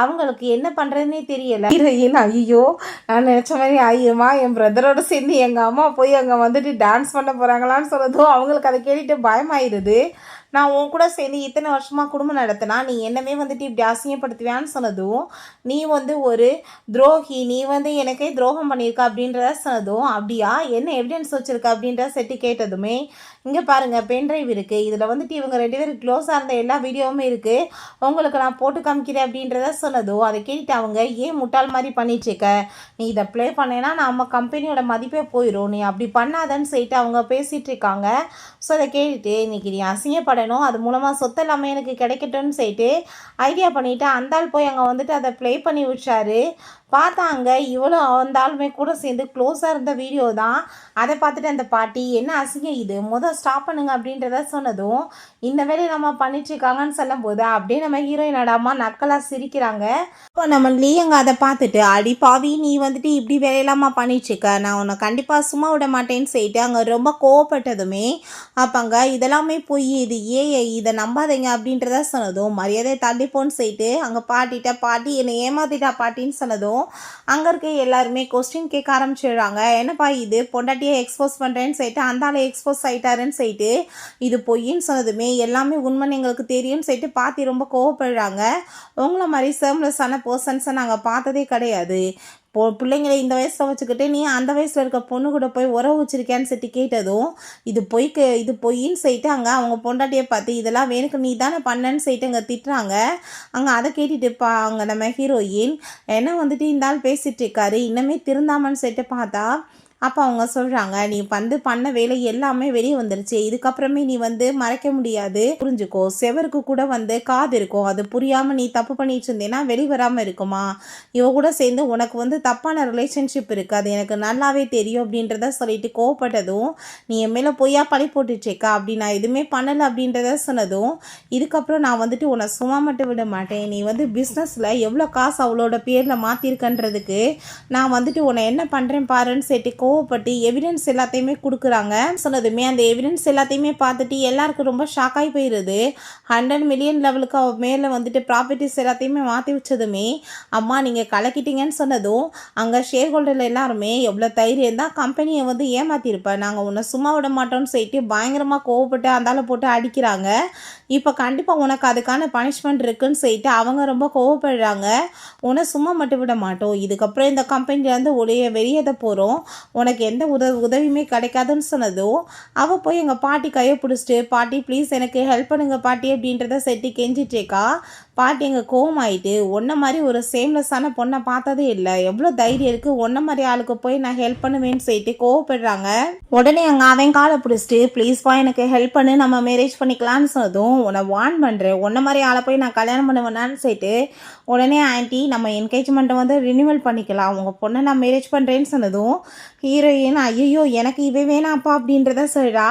அவங்களுக்கு என்ன பண்ணுறதுனே தெரியலை. ஹீரோயின் ஐயோ நான் நினச்ச மாதிரி ஐயம்மா என் பிரதரோட சேர்ந்து எங்கள் அம்மா போய் அங்கே வந்துட்டு டான்ஸ் பண்ண போகிறாங்களான்னு சொன்னதும் அவங்களுக்கு அதை கேட்டுட்டு பயமாயிருது. நான் உன் கூட சேர்ந்து இத்தனை வருஷமாக குடும்பம் நடத்தினா நீ என்னமே வந்துட்டு இப்படி அசிங்கப்படுத்துவியான்னு சொன்னதும், நீ வந்து ஒரு துரோகி, நீ வந்து எனக்கே துரோகம் பண்ணியிருக்க அப்படின்றத சொன்னதும், அப்படியா என்ன எவிடன்ஸ் வச்சுருக்க அப்படின்ற செட்டு கேட்டதுமே, இங்கே பாருங்கள் பென்ட்ரைவ் இருக்குது, இதில் வந்துட்டு இவங்க 2 பேரும் க்ளோஸாக இருந்த எல்லா வீடியோவுமே இருக்குது, உங்களுக்கு நான் போட்டு காமிக்கிறேன் அப்படின்றத சொன்னதும் அதை கேட்டுட்டு அவங்க ஏன் முட்டாள் மாதிரி பண்ணிட்டுருக்க, நீ இதை ப்ளே பண்ணேன்னா நம்ம கம்பெனியோட மதிப்பே போயிடும், நீ அப்படி பண்ணாதன்னு சொல்லிட்டு அவங்க பேசிகிட்டு இருக்காங்க. ஸோ அதை கேட்டுட்டு இன்றைக்கி நீ அசிங்கப்பட பண்ணணும், அது மூலமாக சொத்து எல்லாமே எனக்கு கிடைக்கட்டும்னு சொல்லிட்டு ஐடியா பண்ணிவிட்டு அந்த ஆள் போய் அங்கே வந்துட்டு அதை ப்ளே பண்ணி விட்டாரு. பார்த்தாங்க இவ்வளோ அந்த ஆளுமே கூட சேர்ந்து க்ளோஸாக இருந்த வீடியோ தான். அதை பார்த்துட்டு அந்த பாட்டி என்ன அசிங்கம் இது, ஸ்டாப் பண்ணுங்க அப்படின்றத சொன்னதும் இந்த வேலையை நம்ம பண்ணிட்டுருக்காங்கன்னு சொல்லும்போது அப்படியே நம்ம ஹீரோயினோட அம்மா நக்கலாக சிரிக்கிறாங்க. இப்போ நம்ம லீயங்க அதை பார்த்துட்டு அடி பாவி நீ வந்துட்டு இப்படி வேலையெல்லாமா பண்ணிட்டுருக்க, நான் உன்னை கண்டிப்பாக சும்மா விட மாட்டேன்னு சொல்லிட்டு அங்கே ரொம்ப கோவப்பட்டதுமே அப்போங்க இதெல்லாமே போய் இது இதை நம்பாதீங்க அப்படின்றத சொன்னதும் மரியாதை தள்ளிப்போன்னு சொல்லிட்டு அங்கே பாட்டி என்னை ஏமாத்திட்டா பாட்டின்னு சொன்னதும் அங்கே இருக்க எல்லாருமே கொஸ்டின் கேட்க ஆரம்பிச்சிடுறாங்க. என்னப்பா இது பொண்டாட்டியை எக்ஸ்போஸ் பண்ணுறேன்னு சொல்லிட்டு அந்த ஆளை எக்ஸ்போஸ் ஆகிட்டாருன்னு சொல்லிட்டு இது பொய்ன்னு சொன்னதுமே எல்லாமே உண்மைன்னு எங்களுக்கு தெரியும்னு சொல்லிட்டு பாட்டி ரொம்ப கோவப்படுறாங்க. உங்களை மாதிரி சேம்லெஸ்ஸான பர்சன்ஸை நாங்கள் பார்த்ததே கிடையாது. பிள்ளைங்களை இந்த வயசில் வச்சுக்கிட்டு நீ அந்த வயசில் இருக்க பொண்ணு கூட போய் உறவு வச்சிருக்கேன்னு சொல்லிட்டு கேட்டதும் இது பொய்ன்னு சொல்லிட்டு அங்கே அவங்க பொண்டாட்டியை பார்த்து இதெல்லாம் வேணுக்கு நீ தானே பண்ணன்னு சொல்லிட்டு அங்கே திட்டுறாங்க. அங்கே அதை கேட்டுட்டு அங்கே நம்ம ஹீரோயின் என்ன வந்துட்டு இந்த ஆள் பேசிகிட்டு இருக்காரு இன்னமே திருந்தாமன்னு சொல்லிட்டு பார்த்தா அப்போ அவங்க சொல்கிறாங்க நீ பண்ண வேலை எல்லாமே வெளியே வந்துருச்சு, இதுக்கப்புறமே நீ மறைக்க முடியாது, புரிஞ்சுக்கோ, செவருக்கு கூட காது இருக்கும், அது புரியாமல் நீ தப்பு பண்ணிட்டு இருந்தேன்னா வெளி வராமல் இருக்குமா, இவ கூட சேர்ந்து உனக்கு தப்பான ரிலேஷன்ஷிப் இருக்குது, அது எனக்கு நல்லாவே தெரியும் அப்படின்றத சொல்லிட்டு கோவப்பட்டதும் நீ என் மேலே பொய்யா பழி போட்டுச்சேக்கா அப்படி நான் எதுவுமே பண்ணலை அப்படின்றத சொன்னதும் இதுக்கப்புறம் நான் உன்னை சும்மா மட்டும் விட மாட்டேன், நீ பிஸ்னஸில் எவ்வளோ காசு அவளோட பேரில் மாற்றிருக்கன்றதுக்கு நான் உன்னை என்ன பண்ணுறேன் பாருன்னு சேர்த்து கோவப்பட்டு எவிடன்ஸ் எல்லாத்தையுமே கொடுக்குறாங்க. சொன்னதுமே அந்த எவிடன்ஸ் எல்லாத்தையுமே பார்த்துட்டு எல்லாருக்கும் ரொம்ப ஷாக் ஆகி போயிடுது. 100 மில்லியன் லெவலுக்கு அவ மேலே ப்ராப்பர்ட்டிஸ் எல்லாத்தையுமே மாற்றி வச்சதுமே அம்மா நீங்கள் கலக்கிட்டீங்கன்னு சொன்னதும் அங்கே ஷேர் ஹோல்டரில் எல்லாருமே எவ்வளோ தைரியம் தான் கம்பெனியை ஏமாற்றிருப்பேன், நாங்கள் உன்னை சும்மா விட மாட்டோம்னு சொல்லிட்டு பயங்கரமாக கோவப்பட்டு அந்தால போட்டு அடிக்கிறாங்க. இப்போ கண்டிப்பாக உனக்கு அதுக்கான பனிஷ்மெண்ட் இருக்குன்னு சொல்லிட்டு அவங்க ரொம்ப கோவப்படுறாங்க. உன்னை சும்மா மட்டும் விட மாட்டோம், இதுக்கப்புறம் இந்த கம்பெனிலேருந்து வெளியேத போகிறோம், உனக்கு எந்த உதவியுமே கிடைக்காதுன்னு சொன்னதும் அவள் போய் எங்கள் பாட்டி கையை பிடிச்சிட்டு பாட்டி ப்ளீஸ் எனக்கு ஹெல்ப் பண்ணுங்க பாட்டி அப்படின்றத செட்டி கெஞ்சிட்டேக்கா. பாட்டி எங்கள் கோவமாயிட்டு ஒன்றை மாதிரி ஒரு சேம்லெஸ்ஸான பொண்ணை பார்த்ததே இல்லை, எவ்வளோ தைரியம் இருக்குது ஒன்றை மாதிரி ஆளுக்கு போய் நான் ஹெல்ப் பண்ணுவேன்னு சொல்லிட்டு கோவப்படுறாங்க. உடனே அங்கே அவன் காலை பிடிச்சிட்டு ப்ளீஸ்ப்பா எனக்கு ஹெல்ப் பண்ணு நம்ம மேரேஜ் பண்ணிக்கலான்னு சொன்னதும் உன்னை வார்ன் பண்ணுறேன், ஒன்றை மாதிரி ஆளை போய் நான் கல்யாணம் பண்ணுவேனான்னு சொல்லிட்டு உடனே ஆன்ட்டி நம்ம என்கேஜ்மெண்ட்டை ரினியூவல் பண்ணிக்கலாம், உங்கள் பொண்ணை நான் மேரேஜ் பண்ணுறேன்னு சொன்னதும் ஹீரோயின் ஐயோ எனக்கு இவே வேணாப்பா அப்படின்றத சொல்கிறா.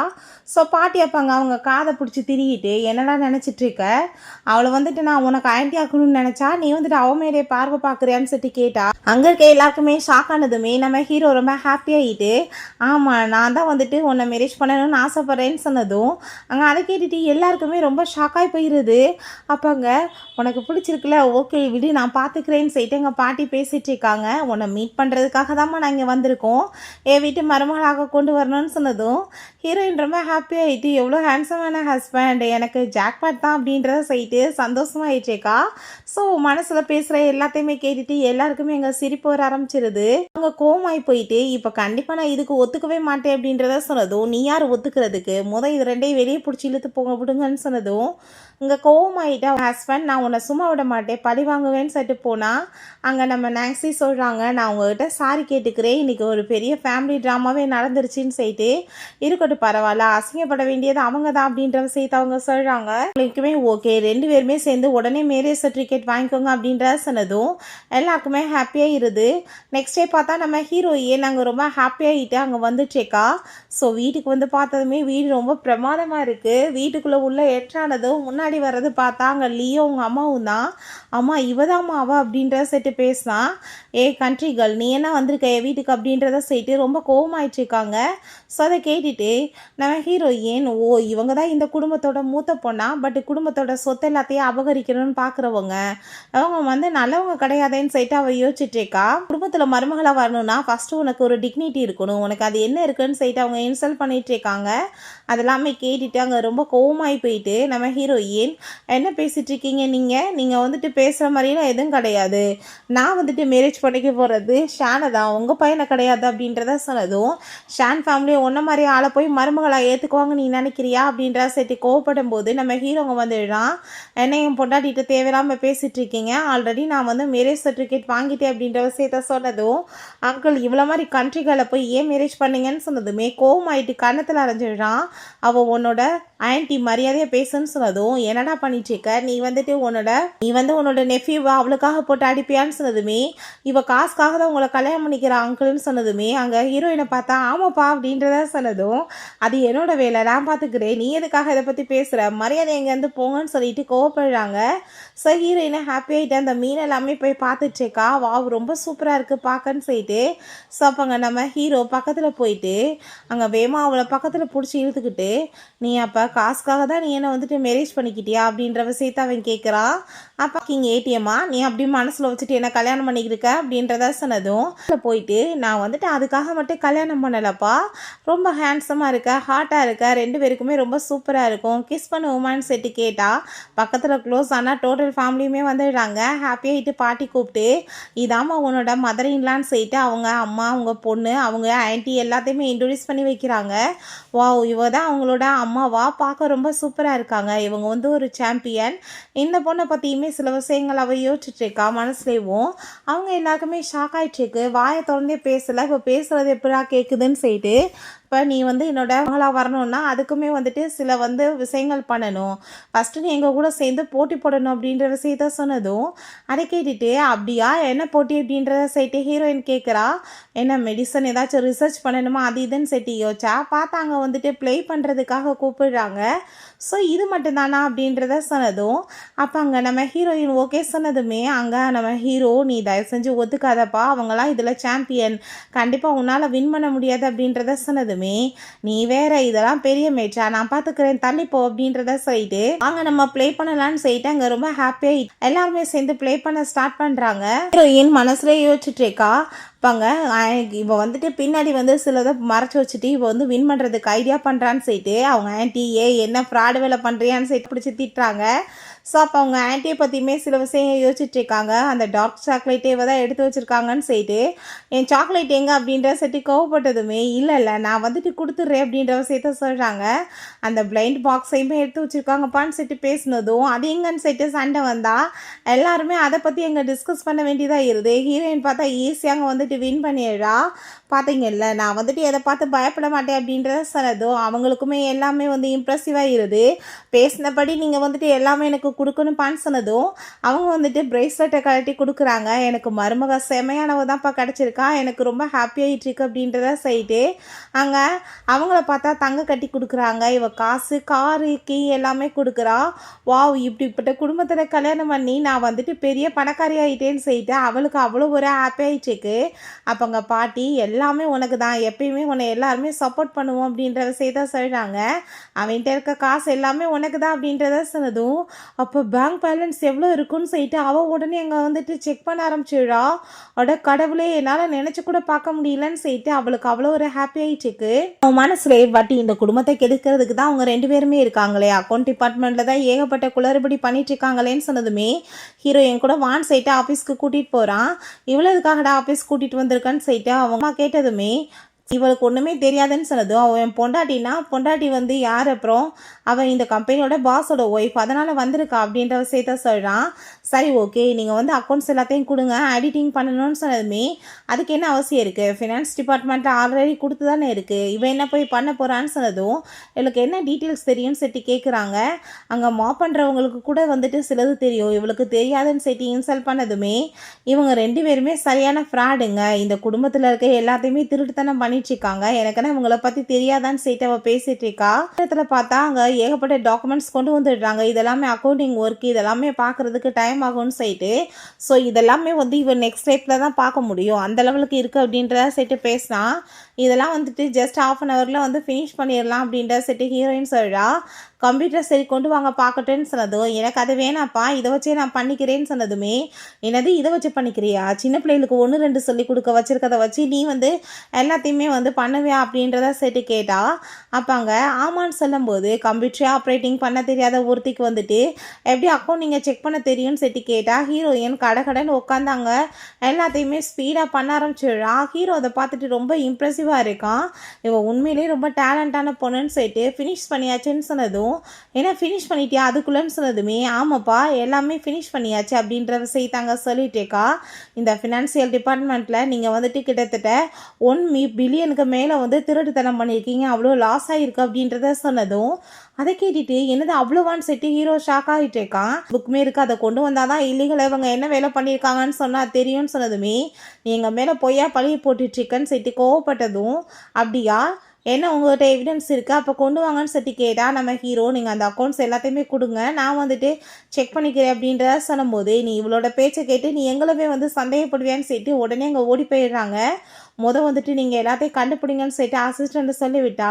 ஸோ பாட்டி அப்பாங்க அவங்க காதை பிடிச்சி திரிகிட்டு என்னடா நினச்சிட்ருக்க, அவளை நான் உனக்கு ஆன்ட்டி ஆக்கணும்னு நினச்சா நீ அவ மேலே பார்வை பார்க்குறியான்னு சொல்லிட்டு கேட்டா. அங்கே இருக்க எல்லாருக்குமே ஷாக் ஆனதுமே நம்ம ஹீரோ ரொம்ப ஹாப்பியாகிட்டு ஆமாம் நான் தான் உன்னை மேரேஜ் பண்ணணும்னு ஆசைப்பட்றேன்னு சொன்னதும் அங்கே அதை கேட்டுட்டு எல்லாருக்குமே ரொம்ப ஷாக்காகி போயிடுது. அப்போங்க உனக்கு பிடிச்சிருக்குல்ல ஓகே விடு நான் பார்த்துக்கிறேன்னு சொல்லிட்டு எங்கள் பாட்டி பேசிகிட்டு இருக்காங்க. உன்னை மீட் பண்ணுறதுக்காக தான்மா நான் இங்கே வந்திருக்கோம், என் வீட்டு மருமகளாக கொண்டு வரணும்னு சொன்னதும் ஹீரோயின் ரொம்ப ஹாப்பியாகிட்டு எவ்வளோ ஹேண்ட்ஸமான ஹஸ்பண்ட் எனக்கு ஜாக்பாட் தான் அப்படின்றத சொல்லிட்டு சந்தோஷமாயிட்டேக்கா. ஸோ மனசில் பேசுகிற எல்லாத்தையுமே கேட்டுட்டு எல்லாருக்குமே எங்கள் சிரிப்பு வர ஆரம்பிச்சிருது. அவங்க கோமாய் போயிட்டு இப்போ கண்டிப்பாக நான் இதுக்கு ஒத்துக்கவே மாட்டேன் அப்படின்றத சொன்னதும் நீ யார் ஒத்துக்கிறதுக்கு இது ரெண்டையும் வெளியே பிடிச்சி இழுத்து போக விடுங்கன்னு சொன்னதும் இங்கே கோவமாயிட்டா ஹஸ்பண்ட் நான் உன்னை சும்மா விட மாட்டேன் பழி வாங்குவேன்னு சொல்லிட்டு போனால் அங்கே நம்ம நாக்ஸி சொல்கிறாங்க நான் உங்கள்கிட்ட சாரி கேட்டுக்கிறேன், இன்றைக்கி ஒரு பெரிய ஃபேமிலி ட்ராமாவே நடந்துருச்சுன்னு சொல்லிட்டு இருக்கட்டும் பரவாயில்ல அசிங்கப்பட வேண்டியது அவங்க தான் அப்படின்ற விஷயத்தை அவங்க சொல்கிறாங்க. அவங்களுக்குமே ஓகே 2 பேருமே சேர்ந்து உடனே மேரேஜ் சர்டிஃபிகேட் வாங்கிக்கோங்க அப்படின்ற சொன்னதும் எல்லாருக்குமே ஹாப்பியாக இருது. நெக்ஸ்ட் டே பார்த்தா நம்ம ஹீரோயின் நாங்கள் ரொம்ப ஹாப்பியாகிட்டு அங்கே வந்துட்டேக்கா. ஸோ வீட்டுக்கு பார்த்ததுமே வீடு ரொம்ப பிரமாதமாக இருக்குது. வீட்டுக்குள்ளே உள்ள எட்டானதும் முன்னாடி வர்றது பார்த்தா அங்கே லியோ உங்கள் அம்மாவும் தான். அம்மா இவதாம்மா அவ அப்படின்ற செட்டு பேசினான். கண்ட்ரி கேர்ள் நீ என்ன வந்திருக்க என் வீட்டுக்கு அப்படின்றத சொல்லிட்டு ரொம்ப கோவமாயிட்டுருக்காங்க. ஸோ அதை கேட்டுட்டு நம்ம ஹீரோயின் இவங்க தான் இந்த குடும்பத்தோட மூத்த பொண்ணா, பட் குடும்பத்தோட சொத்து எல்லாத்தையும் அபகரிக்கணும்னு பார்க்குறவங்க அவங்க நல்லவங்க கிடையாதுன்னு சொல்லிட்டு அவள் யோசிச்சுட்ருக்கா. குடும்பத்தில் மருமகளாக வரணும்னா ஃபஸ்ட்டு உனக்கு ஒரு டிக்னிட்டி இருக்கணும், உனக்கு அது என்ன இருக்குன்னு சொல்லிட்டு அவங்க இன்சல்ட் பண்ணிட்டு இருக்காங்க. அதெல்லாமே கேட்டுட்டு அங்கே ரொம்ப கோவமாகி போயிட்டு நம்ம ஹீரோயின் என்ன பேசிகிட்டு இருக்கீங்க நீங்கள் பேசுகிற மாதிரிலாம் எதுவும் கிடையாது, நான் மேரேஜ் பண்ணிக்க போகிறது ஷானை தான் உங்கள் பையனை கிடையாது அப்படின்றத சொன்னதும் ஷான் ஃபேமிலியை ஒன்றை மாதிரி ஆளை போய் மறுபடியும் மருமகளாக ஏற்றுக்குவாங்க நீ நினைக்கிறியா அப்படின்ற சரி கோவப்படும் போது நம்ம ஹீரோங்க வந்துடுறான். என்னையும் பொண்டாட்டிட்டு தேவையில்லாமல் பேசிகிட்டு இருக்கீங்க, ஆல்ரெடி நான் வந்து மேரேஜ் சர்டிஃபிகேட் வாங்கிட்டேன் அப்படின்ற விஷயத்த சொன்னதும் அங்கிள் இவ்வளோ மாதிரி கண்ட்ரிகளை போய் ஏன் மேரேஜ் பண்ணீங்கன்னு சொன்னதுமே கோவமாயிட்டு கன்னத்தில் அரைஞ்சிடுறான். அவள் உன்னோட ஆன்ட்டி மரியாதையாக பேசுன்னு சொன்னதும் என்னடா பண்ணிட்டு இருக்க நீ வந்துட்டு உன்னோட நெஃப்யூவை அவளுக்காக போட்டு அடிப்பியான்னு சொன்னதுமே இவ காசுக்காக தான் உங்களை கல்யாணம் பண்ணிக்கிற அங்கிள்னு சொன்னதுமே அங்கே ஹீரோயினை பார்த்தா ஆமாப்பா அப்படின்றத சொன்னதும் அது என்னோட வேலை நான் பார்த்துக்கிறேன், நீ எதுக்காக இதை பற்றி பேசுகிற, மரியாதை எங்கேருந்து போங்கன்னு சொல்லிட்டு கோவப்படுறாங்க. ஸோ ஹீரோயினை ஹாப்பி ஆகிட்டு அந்த மீன் எல்லாமே போய் பார்த்துச்சேக்கா வா ரொம்ப சூப்பராக இருக்குது பார்க்கன்னு சொல்லிட்டு. ஸோ அப்போங்க நம்ம ஹீரோ பக்கத்தில் போயிட்டு அங்கே வேமா அவளை பக்கத்தில் பிடிச்சி இழுத்துக்கிட்டு நீ அப்போ காசுக்காக தான் நீ என்ன வந்துட்டு மேரேஜ் பண்ணிக்கிட்டியா அப்படின்ற விஷயத்த அவன் கேட்குறான். அப்போ கிங் ஏடிஎம்மா நீ அப்படி மனசில் வச்சுட்டு என்ன கல்யாணம் பண்ணிக்கிருக்க அப்படின்றத சொன்னதும் போயிட்டு நான் வந்துட்டு அதுக்காக மட்டும் கல்யாணம் பண்ணலப்பா, ரொம்ப ஹேண்ட்ஸமாக இருக்க ஹாட்டாக இருக்க, ரெண்டு பேருக்குமே ரொம்ப சூப்பராக இருக்கும், கிஸ் பண்ணுவோமான்னு சொல்லிட்டு கேட்டால் பக்கத்தில் க்ளோஸ் ஆனால் டோட்டல் ஃபேமிலியுமே வந்துடுறாங்க. ஹாப்பியாகிட்டு பாட்டி கூப்பிட்டு இதாம்மா உன்னோட மதர் இன்லான்னு சொல்லிட்டு அவங்க அம்மா அவங்க பொண்ணு அவங்க ஆன்ட்டி எல்லாத்தையுமே இன்ட்ரடியூஸ் பண்ணி வைக்கிறாங்க. வா இவ தான் அவங்களோட அம்மாவா, பார்க்க ரொம்ப சூப்பராக இருக்காங்க, இவங்க வந்து ஒரு சாம்பியன். இந்த பொண்ணை பற்றியுமே சில விஷயங்கள் அவள் யோசிச்சுட்ருக்கா மனசுலேயும். அவங்க எல்லாருக்குமே ஷாக் ஆகிட்டுருக்கு, வாயை திறந்தே பேசலை, இப்போ பேசுகிறது எப்படா கேட்குதுன்னு சொல்லிட்டு. இப்போ நீ வந்து என்னோட மகளாக வரணும்னா அதுக்குமே வந்துட்டு சில வந்து விஷயங்கள் பண்ணணும், ஃபஸ்ட்டு நீ எங்கள் கூட சேர்ந்து போட்டி போடணும் அப்படின்ற விஷயத்த சொன்னதும் அதை கேட்டுட்டு அப்படியா என்ன போட்டி அப்படின்றத சேர்த்து ஹீரோயின் கேட்குறா. என்ன மெடிசன் ஏதாச்சும் ரிசர்ச் பண்ணணுமா அது இதுன்னு சேர்த்து யோசிச்சா பார்த்தாங்க வந்துட்டு ப்ளே பண்ணுறதுக்காக கூப்பிடுறாங்க. ஸோ இது மட்டும்தானா அப்படின்றத சொன்னதும் அப்போ அங்கே நம்ம ஹீரோயின் ஓகே சொன்னதுமே அங்கே நம்ம ஹீரோ நீ தயவு செஞ்சு ஒத்துக்காதப்பா, அவங்களாம் இதில் சாம்பியன், கண்டிப்பாக உன்னால் வின் பண்ண முடியாது அப்படின்றத சொன்னதுமே நீ வேற இதெல்லாம் பெரிய மேட்சா நான் பார்த்துக்கிறேன் தள்ளிப்போ அப்படின்றத சொல்லிட்டு அங்கே நம்ம ப்ளே பண்ணலான்னு சொல்லிட்டு அங்கே ரொம்ப ஹாப்பியாக எல்லாருமே சேர்ந்து ப்ளே பண்ண ஸ்டார்ட் பண்ணுறாங்க. ஹீரோயின் மனசுல யோசிச்சுட்டு இருக்கா. பாங்க இவ வந்துட்டு பின்னாடி வந்து சிலதை மறைச்சி வச்சுட்டு இவ வந்து வின் பண்ணுறதுக்கு ஐடியா பண்ணுறான்னு சொல்லிட்டு அவங்க ஆன்ட்டி என்ன ஃப்ராடு வேலை பண்ணுறியான்னு சொல்லிட்டு பிடிச்சி திட்டுறாங்க. ஸோ அப்போ அவங்க ஆன்ட்டியை பற்றியுமே சில விஷயம் யோசிச்சுட்ருக்காங்க. அந்த டார்க் சாக்லேட்டே இவ தான் எடுத்து வச்சுருக்காங்கன்னு சொல்லிட்டு என் சாக்லேட் எங்கே அப்படின்ற சட்டி கோவப்பட்டதுமே இல்லை நான் வந்துட்டு கொடுத்துட்றேன் அப்படின்ற விஷயத்த சொல்கிறாங்க. அந்த பிளைண்ட் பாக்ஸையுமே எடுத்து வச்சுருக்காங்கப்பான்னு சொல்லிட்டு பேசினதும் அது எங்கன்னு சொல்லிட்டு சண்டை வந்தால் எல்லாருமே அதை பற்றி எங்கே டிஸ்கஸ் பண்ண வேண்டியதாக இருது. ஹீரோயின் பார்த்தா ஈஸியாக வந்துட்டு வின் பண்ணிடுறா. பார்த்தீங்கல்ல நான் வந்துட்டு எதை பார்த்து பயப்பட மாட்டேன் அப்படின்றத சொன்னதும் அவங்களுக்குமே எல்லாமே வந்து இம்ப்ரெசிவாக இருது. பேசினபடி நீங்கள் வந்துட்டு எல்லாமே எனக்கு கொடுக்கணும்ப்பான்னு சொன்னதும் அவங்க வந்துட்டு ப்ரேஸ்லெட்டை கழட்டி கொடுக்குறாங்க. எனக்கு மருமக செமையானவ தான்ப்பா கிடச்சிருக்கா, எனக்கு ரொம்ப ஹாப்பியாகிட்டுருக்கு அப்படின்றத சொல்லிட்டு அங்கே அவங்கள பார்த்தா தங்க கட்டி கொடுக்குறாங்க. இவ காசு காரு கீ எல்லாமே கொடுக்குறா. வாவ் இப்படிப்பட்ட குடும்பத்தில் கல்யாணம் பண்ணி நான் வந்துட்டு பெரிய பணக்காரி ஆகிட்டேன்னு சொல்லிட்டு அவளுக்கு அவ்வளோ ஒரு ஹாப்பியாகிட்டுருக்கு. அப்போ அங்கே பாட்டி எல்லாமே உனக்கு தான், எப்பயுமே உன்னை எல்லாருமே சப்போர்ட் பண்ணுவோம் அப்படின்ற விஷயத்த சொல்கிறாங்க. அவன்கிட்ட இருக்க காசு எல்லாமே உனக்கு தான் அப்படின்றத சொன்னதும் அப்போ பேங்க் பேலன்ஸ் எவ்வளோ இருக்குன்னு சொல்லிட்டு அவள் உடனே அங்கே வந்துட்டு செக் பண்ண ஆரம்பிச்சிடுறா. அவட கடவுளே என்னால் நினச்சி கூட பார்க்க முடியலன்னு சொல்லிட்டு அவளுக்கு அவ்வளோ ஒரு ஹாப்பி ஆகிட்டுருக்கு. அவன் மனசுல வட்டி இந்த குடும்பத்தை கெடுக்கிறதுக்கு தான் அவங்க ரெண்டு பேருமே இருக்காங்களே, அக்கௌண்ட் டிபார்ட்மெண்ட்டில் தான் ஏகப்பட்ட குளறுபடி பண்ணிட்டு இருக்காங்களேன்னு சொன்னதுமே ஹீரோ என் கூட வான் சைட்டு ஆஃபீஸ்க்கு கூட்டிகிட்டு போகிறான். இவ்வளோதுக்காகடா ஆஃபீஸ் கூட்டிகிட்டு வந்திருக்கான்னு சொல்லிட்டு அவங்க கேட்டதுமே இவளுக்கு ஒன்றுமே தெரியாதுன்னு சொன்னதும் அவன் பொண்டாட்டி வந்து யார், அப்புறம் அவன் இந்த கம்பெனியோட பாஸோட ஒய்ஃப், அதனால் வந்திருக்கா அப்படின்ற விஷயத்த சொல்கிறான். சரி ஓகே நீங்கள் வந்து அக்கௌண்ட்ஸ் எல்லாத்தையும் கொடுங்க எடிட்டிங் பண்ணணும்னு சொன்னதுமே அதுக்கு என்ன அவசியம் இருக்குது, ஃபினான்ஸ் டிபார்ட்மெண்ட்டில் ஆல்ரெடி கொடுத்து தானே இருக்குது, இவன் என்ன போய் பண்ண போகிறான்னு சொன்னதும் இவளுக்கு என்ன டீட்டெயில்ஸ் தெரியும்னு சொல்லிட்டு கேட்குறாங்க. அங்கே மாப் பண்ணுறவங்களுக்கு கூட வந்துட்டு சிலது தெரியும், இவளுக்கு தெரியாதுன்னு சொல்லிட்டு இன்சல்ட் பண்ணதுமே இவங்க ரெண்டு பேருமே சரியான ஃப்ராடுங்க, இந்த குடும்பத்தில் இருக்க எல்லாத்தையுமே திருட்டுத்தனம் பண்ணிட்டுருக்காங்க, எனக்குன்னா இவங்கள பற்றி தெரியாதான்னு சொல்லிட்டு அவள் பேசிகிட்டு இருக்கா. இடத்துல பார்த்தா அங்கே ஏகப்பட்ட டாக்குமெண்ட்ஸ் கொண்டு வந்துடுறாங்க, இதெல்லாமே அக்கௌண்டிங் ஒர்க், இதெல்லாமே பார்க்குறதுக்கு டைம் ஆகும்னு சொல்லிட்டு. ஸோ இதெல்லாமே வந்து இவன் நெக்ஸ்ட் ஸ்டெப்பில் தான் பார்க்க முடியும், அந்த லெவலுக்கு இருக்குது அப்படின்றத சொல்லிட்டு பேசினா இதெல்லாம் வந்துட்டு ஜஸ்ட் ½ வந்து ஃபினிஷ் பண்ணிடலாம் அப்படின்ற சொல்லிட்டு ஹீரோயின் சொல்கிறா. கம்ப்யூட்டர் சரி கொண்டு வாங்க பார்க்கட்டுன்னு சொன்னதும் எனக்கு அது வேணாப்பா இதை வச்சே நான் பண்ணிக்கிறேன்னு சொன்னதுமே என்னது இதை வச்சு பண்ணிக்கிறியா, சின்ன பிள்ளைகளுக்கு 1 2 சொல்லி கொடுக்க வச்சிருக்கதை வச்சு நீ வந்து எல்லாத்தையுமே வந்து பண்ணுவியா அப்படின்றத செட்டு கேட்டா. அப்போ அங்கே ஆமான்னு சொல்லும்போது கம்ப்யூட்டரே ஆப்ரேட்டிங் பண்ண தெரியாத ஒருத்திக்கு வந்துட்டு எப்படி அக்கௌண்ட் நீங்கள் செக் பண்ண தெரியும்னு செட்டு கேட்டால் ஹீரோயின் கடைன்னு உட்காந்தாங்க எல்லாத்தையுமே ஸ்பீடாக பண்ண ஆரம்பிச்சிடுறா. ஹீரோ அதை பார்த்துட்டு ரொம்ப இம்ப்ரெசிவாக இருக்கான். இவன் உண்மையிலேயே ரொம்ப டேலண்டான பொண்ணுன்னு சொல்லிட்டு ஃபினிஷ் பண்ணியாச்சுன்னு சொன்னதும் ஏன்னா ஃபினிஷ் பண்ணிட்டியா அதுக்குள்ளேன்னு சொன்னதுமே ஆமாப்பா எல்லாமே ஃபினிஷ் பண்ணியாச்சு அப்படின்ற விஷயத்தாங்க சொல்லிட்டேக்கா. இந்த ஃபினான்சியல் டிபார்ட்மெண்ட்டில் நீங்கள் வந்துட்டு கிட்டத்தட்ட 1 பில்லியனுக்கு மேலே வந்து திருட்டுத்தனம் பண்ணியிருக்கீங்க அவ்வளோ லாஸ் ஆகிருக்கு அப்படின்றத சொன்னதும் அதை கேட்டுட்டு என்னது அவ்வளோவான்னு செட்டு ஹீரோ ஷாக் ஆகிட்டேக்கான். புக்குமே இருக்குது அதை கொண்டு வந்தால் தான் இல்லீகலை இவங்க என்ன வேலை பண்ணியிருக்காங்கன்னு சொன்னால் தெரியும்னு சொன்னதுமே நீ எங்கள் மேலே பொய்யா பழிய போட்டுட்ருக்கன்னு செட்டு கோவப்பட்டதும் அப்படியா என்ன உங்கள்கிட்ட எவிடன்ஸ் இருக்குது அப்போ கொண்டு வாங்கன்னு சொல்லி கேட்டால் நம்ம ஹீரோ நீங்கள் அந்த அக்கௌண்ட்ஸ் எல்லாத்தையுமே கொடுங்க நான் வந்துட்டு செக் பண்ணிக்கிறேன் அப்படின்றத சொல்லும்போது நீ இவளோட பேச்சை கேட்டு நீ எங்களவே வந்து சந்தேகப்படுவியான்னு சொல்லிட்டு உடனே அங்கே ஓடி போயிடுறாங்க. வந்துட்டு நீங்கள் எல்லாத்தையும் கண்டுபிடிங்கன்னு சொல்லிட்டு அசிஸ்டண்ட்டை சொல்லிவிட்டா.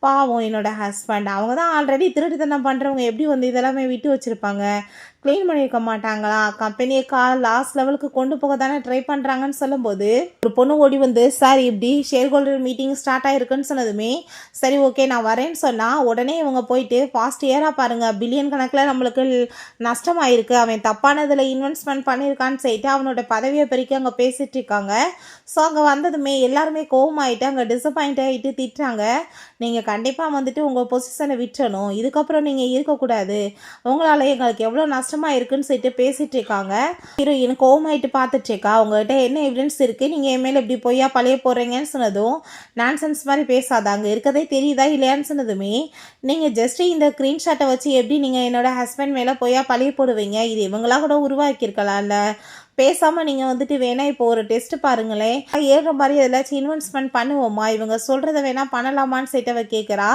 பாவம் என்னோட ஹஸ்பண்ட் அவங்க தான் ஆல்ரெடி திருட்டுத்தனம் பண்ணுறவங்க எப்படி வந்து இதெல்லாமே விட்டு வச்சுருப்பாங்க க்ளீன் பண்ணியிருக்க மாட்டாங்களா கம்பெனியை லாஸ்ட் லெவலுக்கு கொண்டு போக தானே ட்ரை பண்ணுறாங்கன்னு சொல்லும்போது ஒரு பொண்ணு ஓடி வந்து சார் இப்படி ஷேர் ஹோல்டர் மீட்டிங் ஸ்டார்ட் ஆகிருக்குன்னு சொன்னதுமே சரி ஓகே நான் வரேன்னு சொன்னால் உடனே இவங்க போயிட்டு ஃபாஸ்ட் இயராக பாருங்கள் பில்லியன் கணக்கில் நம்மளுக்கு நஷ்டமாயிருக்கு அவன் தப்பானதில் இன்வெஸ்ட்மெண்ட் பண்ணியிருக்கான்னு சொல்லிட்டு அவனோட பதவியை பறிக்க அங்கே பேசிகிட்டு இருக்காங்க. ஸோ அங்கே வந்ததுமே எல்லாருமே கோவமாயிட்டு அங்கே டிசப்பாயிண்ட் ஆகிட்டு திட்டுறாங்க. நீங்கள் கண்டிப்பாக வந்துட்டு உங்கள் பொசிஷனை விட்டுறணும் இதுக்கப்புறம் நீங்கள் இருக்கக்கூடாது உங்களால் எங்களுக்கு எவ்வளோ நஷ்டமாக இருக்குன்னு சொல்லிட்டு பேசிகிட்டு இருக்காங்க. ஹீரோயின் கோவமாயிட்டு பார்த்துட்ருக்கா உங்கள்கிட்ட என்ன எவிடன்ஸ் இருக்குது நீங்கள் என் மேலே இப்படி பொய்யா பழைய போடுறீங்கன்னு சொன்னதும் நான்சென்ஸ் மாதிரி பேசாத அங்கே இருக்கதே தெரியுதா இல்லையான்னு சொன்னதுமே நீங்கள் ஜஸ்ட்டு இந்த ஸ்க்ரீன்ஷாட்டை வச்சு எப்படி நீங்கள் என்னோட ஹஸ்பண்ட் மேலே பொய்யா பழைய போடுவீங்க இது இவங்களா கூட உருவாக்கியிருக்கலாம்ல பேசாமல் நீங்கள் வந்துட்டு வேணால் இப்போ ஒரு டெஸ்ட்டு பாருங்களேன் ஏறுற மாதிரி ஏதாச்சும் இன்வெஸ்ட்மெண்ட் பண்ணுவோமா இவங்க சொல்கிறத வேணால் பண்ணலாமான்னு சொல்லிட்டு கேட்குறா.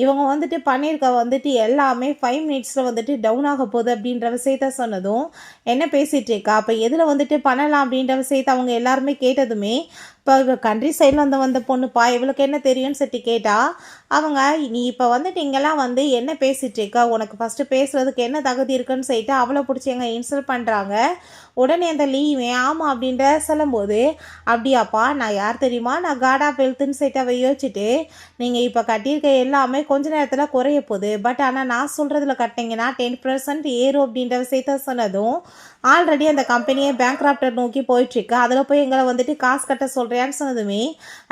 இவங்க வந்துட்டு பண்ணியிருக்க வந்துட்டு எல்லாமே 5 மினிட்ஸில் வந்துட்டு டவுன் ஆக போகுது அப்படின்ற விஷயத்த சொன்னதும் என்ன பேசிகிட்டு இருக்கா அப்போ எதில் வந்துட்டு பண்ணலாம் அப்படின்ற விஷயத்த அவங்க எல்லாருமே கேட்டதுமே இப்போ இவ கண்ட்ரி சைடில் வந்த பொண்ணுப்பா இவளுக்கு என்ன தெரியும்னு சொல்லி கேட்டா. அவங்க நீ இப்போ வந்துட்டு இங்கெல்லாம் வந்து என்ன பேசிகிட்டு இருக்கா உனக்கு ஃபஸ்ட்டு பேசுகிறதுக்கு என்ன தகுதி இருக்குன்னு சொல்லிட்டு அவளை பிடிச்சி எங்க இன்சல்ட் பண்ணுறாங்க. உடனே அந்த லீவே ஆமாம் அப்படின்ற சொல்லும்போது அப்படியாப்பா நான் யார் தெரியுமா நான் காட் ஆஃப் ஹெல்த்துன்னு சொல்லிட்டு அவள் யோசிச்சுட்டு நீங்கள் இப்போ கட்டியிருக்க எல்லாமே கொஞ்ச நேரத்தில் குறைய போகுது பட் ஆனால் நான் சொல்கிறதுல கட்டிங்கன்னா 10% ஏறும் அப்படின்ற விஷயத்த சொன்னதும் ஆல்ரெடி அந்த கம்பெனியை பேங்க்ராப்டர் நோக்கி போயிட்டுருக்கு அதில் போய் எங்களை வந்துட்டு காசு கட்ட சொல்கிறேன்னு சொன்னதுமே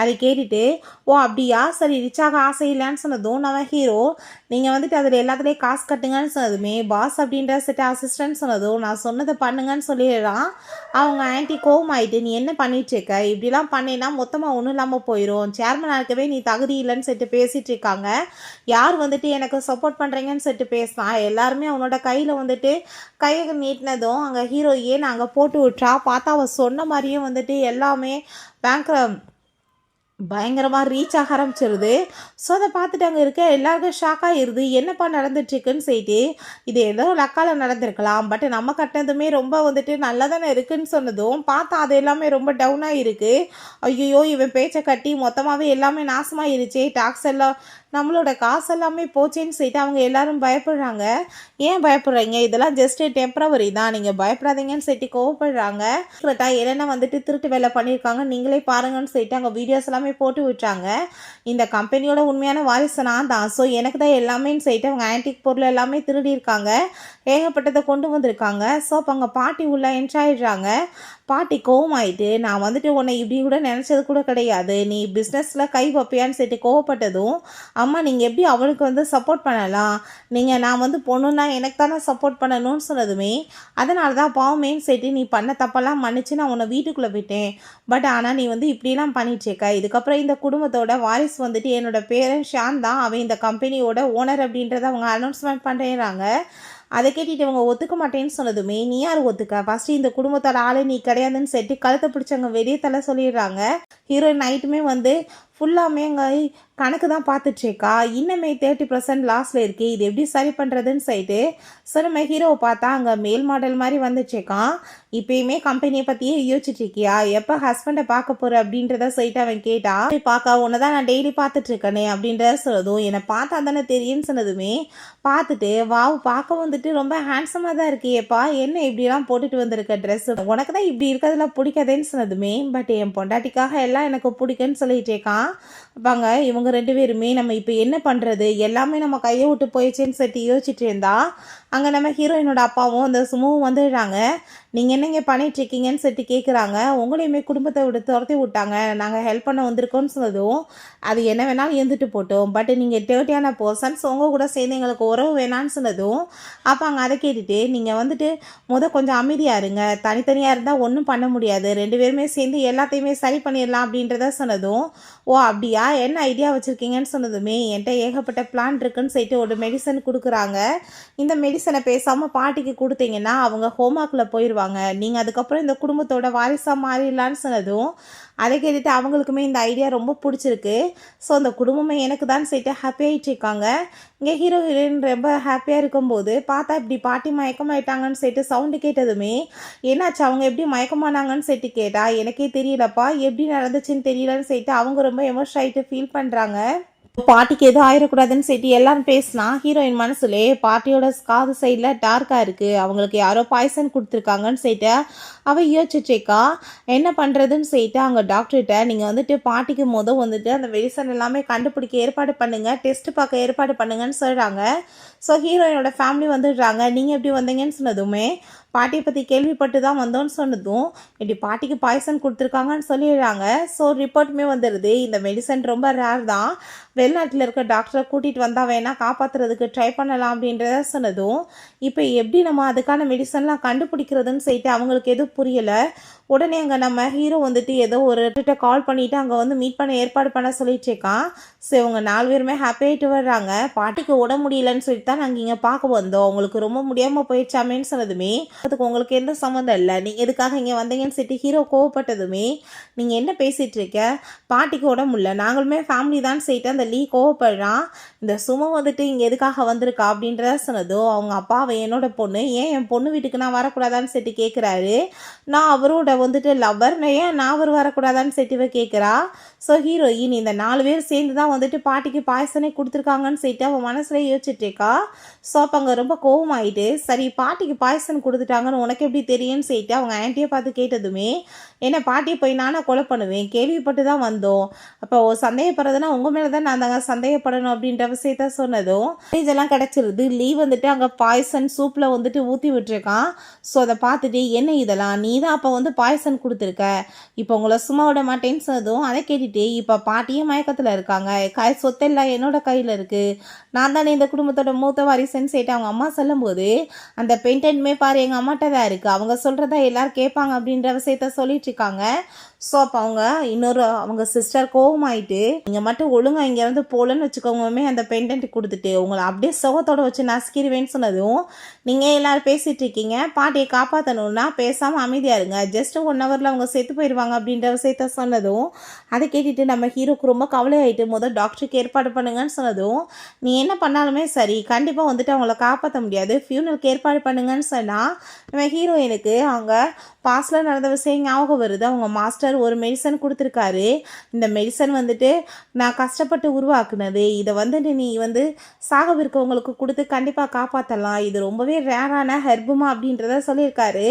அதை கேட்டுட்டு ஓ அப்படியா சரி ரிச்சாக ஆசை இல்லைன்னு சொன்னதும் நம்ம ஹீரோ நீங்கள் வந்துட்டு அதில் எல்லாத்துலேயும் காசு கட்டுங்கன்னு சொன்னதுமே பாஸ் அப்படின்ற செட்ட அசிஸ்டன்ட் சொன்னதும் நான் சொன்னதை பண்ணுங்கன்னு சொல்லிடுறான். அவங்க ஆன்ட்டி கோவம் ஆகிட்டு நீ என்ன பண்ணிகிட்ருக்க இப்படிலாம் பண்ணினா மொத்தமாக ஒன்றும் இல்லாமல் போயிடும் சேர்மன் இருக்கவே நீ தகுதி இல்லைன்னு சொல்லிட்டு பேசிகிட்டு இருக்காங்க. யார் வந்துட்டு எனக்கு சப்போர்ட் பண்ணுறீங்கன்னு சொல்லிட்டு பேசினான் எல்லாருமே அவனோட கையில் வந்துட்டு கையை நீட்டினதும் அங்கே ஹீரோ ஏன் அங்கே போட்டு விட்றா பார்த்தா அவள் சொன்ன மாதிரியே வந்துட்டு எல்லாமே பேங்க்கில் பயங்கரமாக ரீச் ஆக ஆரம்பிச்சிருது. ஸோ அதை பார்த்துட்டு அங்கே இருக்க எல்லாருக்கும் ஷாக் ஆகிடுது என்னப்பா நடந்துட்டுருக்குன்னு சொல்லிட்டு இது ஏதோ லக்கால நடந்திருக்கலாம் பட் நம்ம கட்டினதுமே ரொம்ப வந்துட்டு நல்லா தானே இருக்குன்னு சொன்னதும் பார்த்தா அது எல்லாமே ரொம்ப டவுனாக இருக்குது. ஐயோ இவன் பேச்சை கட்டி மொத்தமாகவே எல்லாமே நாசமாகிருச்சே டாக்ஸ் எல்லாம் நம்மளோட காசு எல்லாமே போச்சேன்னு சொல்லிட்டு அவங்க எல்லாரும் பயப்படுறாங்க. ஏன் பயப்படுறீங்க இதெல்லாம் ஜஸ்ட்டு டெம்பரவரி தான் நீங்கள் பயப்படாதீங்கன்னு சொல்லிட்டு கோவப்படுறாங்க. கரெக்டாக என்னென்ன வந்துட்டு திருட்டு வேலை பண்ணியிருக்காங்க நீங்களே பாருங்கன்னு சொல்லிட்டு அங்கே வீடியோஸ் எல்லாமே போட்டு விட்டாங்க. இந்த கம்பெனியோட உண்மையான வாரிசு நான் தான் ஸோ எனக்கு தான் எல்லாமேன்னு சொல்லிட்டு அவங்க ஆன்டிக் பொருள் எல்லாமே திருடியிருக்காங்க ஏகப்பட்டதை கொண்டு வந்திருக்காங்க. ஸோ அப்போ அங்கே பாட்டி உள்ள என்ஜாயிடுறாங்க. பாட்டி கோவமாயிட்டு நான் வந்துட்டு உன்னை இப்படி கூட நினச்சது கூட கிடையாது நீ பிஸ்னஸில் கை வைப்பியான்னு சொல்லிட்டு கோவப்பட்டதும் அம்மா நீங்கள் எப்படி அவளுக்கு வந்து சப்போர்ட் பண்ணலாம் நான் வந்து பொண்ணுன்னா எனக்கு தானே சப்போர்ட் பண்ணணும்னு சொன்னதுமே அதனால தான் பாவமேன்னு சொல்லிட்டு நீ பண்ண தப்பெல்லாம் மன்னிச்சு நான் உன்னை வீட்டுக்குள்ளே விட்டேன் பட் ஆனால் நீ வந்து இப்படிலாம் பண்ணிட்டுருக்க இதுக்கப்புறம் இந்த குடும்பத்தோட வாரிசு வந்துட்டு என்னோட பேரன் ஷான் தான் அவன் இந்த கம்பெனியோட ஓனர் அப்படின்றத அவங்க அனௌன்ஸ்மெண்ட் பண்ணுறாங்க. அதை கேட்டுட்டு இவங்க ஒத்துக்க மாட்டேன்னு சொன்னதுமே நீ யார் ஒத்துக்க ஃபஸ்ட்டு இந்த குடும்பத்தோட ஆளு நீ கிடையாதுன்னு சொல்லிட்டு கழுத்தை பிடிச்சவங்க வெளியே தலை சொல்லிடுறாங்க. ஹீரோயின் நைட்டுமே வந்து ஃபுல்லாமே அங்கே கணக்கு தான் பார்த்துட்ருக்கா இன்னமே 30% லாஸில் இருக்குது இது எப்படி சரி பண்ணுறதுன்னு சொல்லிட்டு நம்ம ஹீரோவை பார்த்தா அங்கே மேல் மாடல் மாதிரி வந்துட்ருக்கான். இப்போயுமே கம்பெனியை பற்றியே யோசிச்சுட்ருக்கியா எப்போ ஹஸ்பண்டை பார்க்க போகிற அப்படின்றத சொல்லிட்டு அவன் கேட்டா பார்க்க உன்னை தான் நான் டெய்லி பார்த்துட்ருக்கனே அப்படின்றத சொன்னதும் என்னை பார்த்தா தானே தெரியும்னு சொன்னதுமே பார்த்துட்டு வாவ் பார்க்க வந்துட்டு ரொம்ப ஹேண்ட்ஸமாக தான் இருக்கியேப்பா என்ன இப்படிலாம் போட்டுட்டு வந்திருக்க ட்ரெஸ்ஸு உனக்கு தான் இப்படி இருக்கிறதுலாம் பிடிக்காதேன்னு சொன்னதுமே பட் என் பொண்டாட்டிக்காக எல்லாம் எனக்கு பிடிக்குன்னு சொல்லிட்டு இருக்கான். அப்பாங்க இவங்க 2 பேருமே நம்ம இப்போ என்ன பண்ணுறது, எல்லாமே நம்ம கையை விட்டு போயிடுச்சேன்னு சொல்லிட்டு யோசிச்சுட்டு இருந்தா அங்கே நம்ம ஹீரோயினோட அப்பாவும் அந்த சுமுவும் வந்துடுறாங்க. நீங்கள் என்னங்க பண்ணிகிட்ருக்கீங்கன்னு சொல்லிட்டு கேட்குறாங்க. உங்களையுமே குடும்பத்தை விட்டு துரத்தி விட்டாங்க, நாங்கள் ஹெல்ப் பண்ண வந்திருக்கோன்னு சொன்னதும் அது என்ன வேணாலும் இருந்துட்டு போட்டோம், பட் நீங்கள் டேர்ட்டியான பர்சன்ஸ், உங்கள் கூட சேர்ந்து எங்களுக்கு உறவு வேணான்னு சொன்னதும் அப்போ அங்கே அதை கேட்டுட்டு நீங்கள் வந்துட்டு கொஞ்சம் அமைதியாக இருங்க, தனித்தனியாக இருந்தால் ஒன்றும் பண்ண முடியாது, 2 பேருமே சேர்ந்து எல்லாத்தையுமே சரி பண்ணிடலாம் அப்படின்றத சொன்னதும் ஓ அப்படியா, என்ன ஐடியா வச்சுருக்கீங்கன்னு சொன்னதுமே என்கிட்ட ஏகப்பட்ட பிளான் இருக்குன்னு சொல்லிட்டு ஒரு மெடிசன் கொடுக்குறாங்க. இந்த மெடிசனை பேசாமல் பாட்டிக்கு கொடுத்தீங்கன்னா அவங்க ஹோம்ஒர்க்கில் போயிடுவாங்க, நீங்கள் அதுக்கப்புறம் இந்த குடும்பத்தோட வாரிசாக மாறிடலான்னு சொன்னதும் அதை கேட்டுட்டு அவங்களுக்குமே இந்த ஐடியா ரொம்ப பிடிச்சிருக்கு. ஸோ அந்த குடும்பமே எனக்கு தான் சொல்லிட்டு ஹாப்பி ஆகிட்டு இருக்காங்க. இங்கே ஹீரோ ஹீரோயின் ரொம்ப ஹாப்பியாக இருக்கும்போது பார்த்தா இப்படி பாட்டி மயக்கமாயிட்டாங்கன்னு சொல்லிட்டு சவுண்டு கேட்டதுமே என்னாச்சு, அவங்க எப்படி மயக்கமானாங்கன்னு சொல்லிட்டு கேட்டால் எனக்கே தெரியலப்பா, எப்படி நடந்துச்சுன்னு தெரியலன்னு சொல்லிட்டு அவங்க ரொம்ப எமோஷன் ஆகிட்டு ஃபீல் பண்ணுறாங்க. பாட்டிக்கு எதுவும் ஆயிடக்கூடாதுன்னு சொல்லிட்டு எல்லாரும் பேசினா ஹீரோயின் மனசுலே பாட்டியோட காது சைடில் டார்க்காக இருக்குது, அவங்களுக்கு யாரோ பாய்சன் கொடுத்துருக்காங்கன்னு சொல்லிட்டு அவள் யோசிச்சுட்ருக்கா. என்ன பண்ணுறதுன்னு சொல்லிட்டு அங்கே டாக்டர்கிட்ட நீங்கள் வந்துட்டு பாட்டிக்கு வந்துட்டு அந்த மெடிசன் எல்லாமே கண்டுபிடிக்க ஏற்பாடு பண்ணுங்கள், டெஸ்ட் பார்க்க ஏற்பாடு பண்ணுங்கன்னு சொல்கிறாங்க. ஸோ ஹீரோயினோட ஃபேமிலி வந்துடுறாங்க. நீங்கள் எப்படி வந்தீங்கன்னு சொன்னதுமே பாட்டியை பற்றி கேள்விப்பட்டு தான் வந்தோன்னு சொன்னதும் இப்படி பாட்டிக்கு பாய்சன் கொடுத்துருக்காங்கன்னு சொல்லிடுறாங்க. ஸோ ரிப்போர்ட்டுமே வந்துடுது, இந்த மெடிசன் ரொம்ப ரேர் தான், வெளிநாட்டில் இருக்க டாக்டரை கூட்டிகிட்டு வந்தால் வேணால் காப்பாற்றுறதுக்கு ட்ரை பண்ணலாம் அப்படின்றத சொன்னதும் இப்போ எப்படி நம்ம அதுக்கான மெடிசன்லாம் கண்டுபிடிக்கிறதுன்னு சொல்லிட்டு அவங்களுக்கு எதுவும் புரியலை. உடனே அங்கே நம்ம ஹீரோ வந்துட்டு ஏதோ ஒரு கிட்ட கால் பண்ணிவிட்டு அங்கே வந்து மீட் பண்ண ஏற்பாடு பண்ண சொல்லிட்டு இருக்கான். ஸோ இவங்க 4 பேருமே ஹாப்பியாகிட்டு வர்றாங்க. பாட்டிக்கு உடம்பு முடியலன்னு சொல்லிட்டு தான் நாங்கள் இங்கே பார்க்க வந்தோம், உங்களுக்கு ரொம்ப முடியாமல் போயிடுச்சாமேன்னு சொன்னதுமே அதுக்கு உங்களுக்கு எந்த சம்மந்தம் இல்லை, நீங்கள் எதுக்காக இங்கே வந்தீங்கன்னு சொல்லிட்டு ஹீரோ கோவப்பட்டதுமே நீங்கள் என்ன பேசிகிட்டு இருக்க, பாட்டிக்கு உடம்பு இல்லை, நாங்களுமே ஃபேமிலி தான் சொல்லிட்டு அந்த கோவப்படுறான். இந்த சும்மா வந்துட்டு இங்கே எதுக்காக வந்திருக்கா அப்படின்றத சொன்னதும் அவங்க அப்பாவை என்னோட பொண்ணு, ஏன் என் பொண்ணு வீட்டுக்கு நான் வரக்கூடாதான்னு சொல்லிட்டு கேட்குறாரு. நான் அவரோட வந்துட்டு லவ்வர், ஏன் நான் அவர் வரக்கூடாதான்னு சொல்லிட்டு கேட்குறா. ஸோ ஹீரோயின் இந்த 4 பேர் சேர்ந்து தான் வந்துட்டு பாட்டிக்கு பாய்சனே கொடுத்துருக்காங்கன்னு சொல்லிட்டு அவன் மனசில் யோசிச்சுட்டு இருக்கா. ஸோ அப்போ அங்கே ரொம்ப கோவமாயிட்டு சரி பாட்டிக்கு பாய்சன் கொடுத்துட்டாங்கன்னு உனக்கு எப்படி தெரியும்னு சொல்லிட்டு அவங்க ஆன்ட்டியை பார்த்து கேட்டதுமே என்ன பாட்டியை போய் நானே கொலை பண்ணுவேன், கேள்விப்பட்டு தான் வந்தோம், அப்போ சந்தேகப்படுறதுனா உங்கள் மேலே தான் நான் தாங்க சந்தேகப்படணும் அப்படின்ற விஷயத்த சொன்னதும் இதெல்லாம் கிடச்சிருது. லீவ் வந்துட்டு அங்கே பாய்சன் சூப்பில் வந்துட்டு ஊற்றி விட்டுருக்கான். ஸோ அதை பார்த்துட்டு என்ன இதெல்லாம் நீ தான் அப்போ வந்து பாய்சன் கொடுத்துருக்க, இப்போ உங்களை சும்மா விட மாட்டேன்னு சொன்னதும் அதை கேட்டுட்டு இப்போ பாட்டியும் மயக்கத்தில் இருக்காங்க, சொத்தெல்லாம் என்னோட கையில் இருக்குது, நான் தானே இந்த குடும்பத்தோட மூத்த வாரிசுன்னு சொல்லிட்டு அவங்க அம்மா சொல்லும்போது அந்த பெயிண்டன்மே பாரு எங்கள் அம்மாட்ட தான் இருக்குது, அவங்க சொல்கிறதா எல்லோரும் கேட்பாங்க அப்படின்ற விஷயத்த சொல்லிட்டு இருக்காங்க. ஸோ அப்போ அவங்க சிஸ்டர் கோவமாயிட்டு நீங்கள் மட்டும் ஒழுங்காக இங்கேருந்து போகலன்னு வச்சுக்கோங்கமே அந்த பெண்டன்ட் கொடுத்துட்டு உங்களை அப்படியே சுகத்தோடு வச்சு நசுக்கிடுவேன்னு சொன்னதும் நீங்கள் எல்லோரும் பேசிகிட்டு இருக்கீங்க, பாட்டியை காப்பாற்றணுன்னா பேசாமல் அமைதியாக இருங்க, ஜஸ்ட் 1 ஹவரில் அவங்க செத்து போயிடுவாங்க அப்படின்ற விஷயத்த சொன்னதும் அதை கேட்டுட்டு நம்ம ஹீரோக்கு ரொம்ப கவலையாயிட்டு டாக்டருக்கு ஏற்பாடு பண்ணுங்கன்னு சொன்னதும் நீ என்ன பண்ணாலுமே சரி கண்டிப்பாக வந்துட்டு அவங்கள காப்பாற்ற முடியாது, ஃபியூனலுக்கு ஏற்பாடு பண்ணுங்கன்னு சொன்னால் நம்ம ஹீரோயினுக்கு அவங்க பாஸ்டில் நடந்த விஷயம் ஞாபகம் வருது. அவங்க மாஸ்டர் ஒரு மெடிசன் கொடுத்துருக்காரு, இந்த மெடிசன் வந்துட்டு நான் கஷ்டப்பட்டு உருவாக்குனது, இதை வந்துட்டு நீ சாகவிருக்கவங்களுக்கு கொடுத்து கண்டிப்பாக காப்பாற்றலாம், இது ரொம்பவே ரேரான ஹெர்புமா அப்படின்றத சொல்லியிருக்காரு.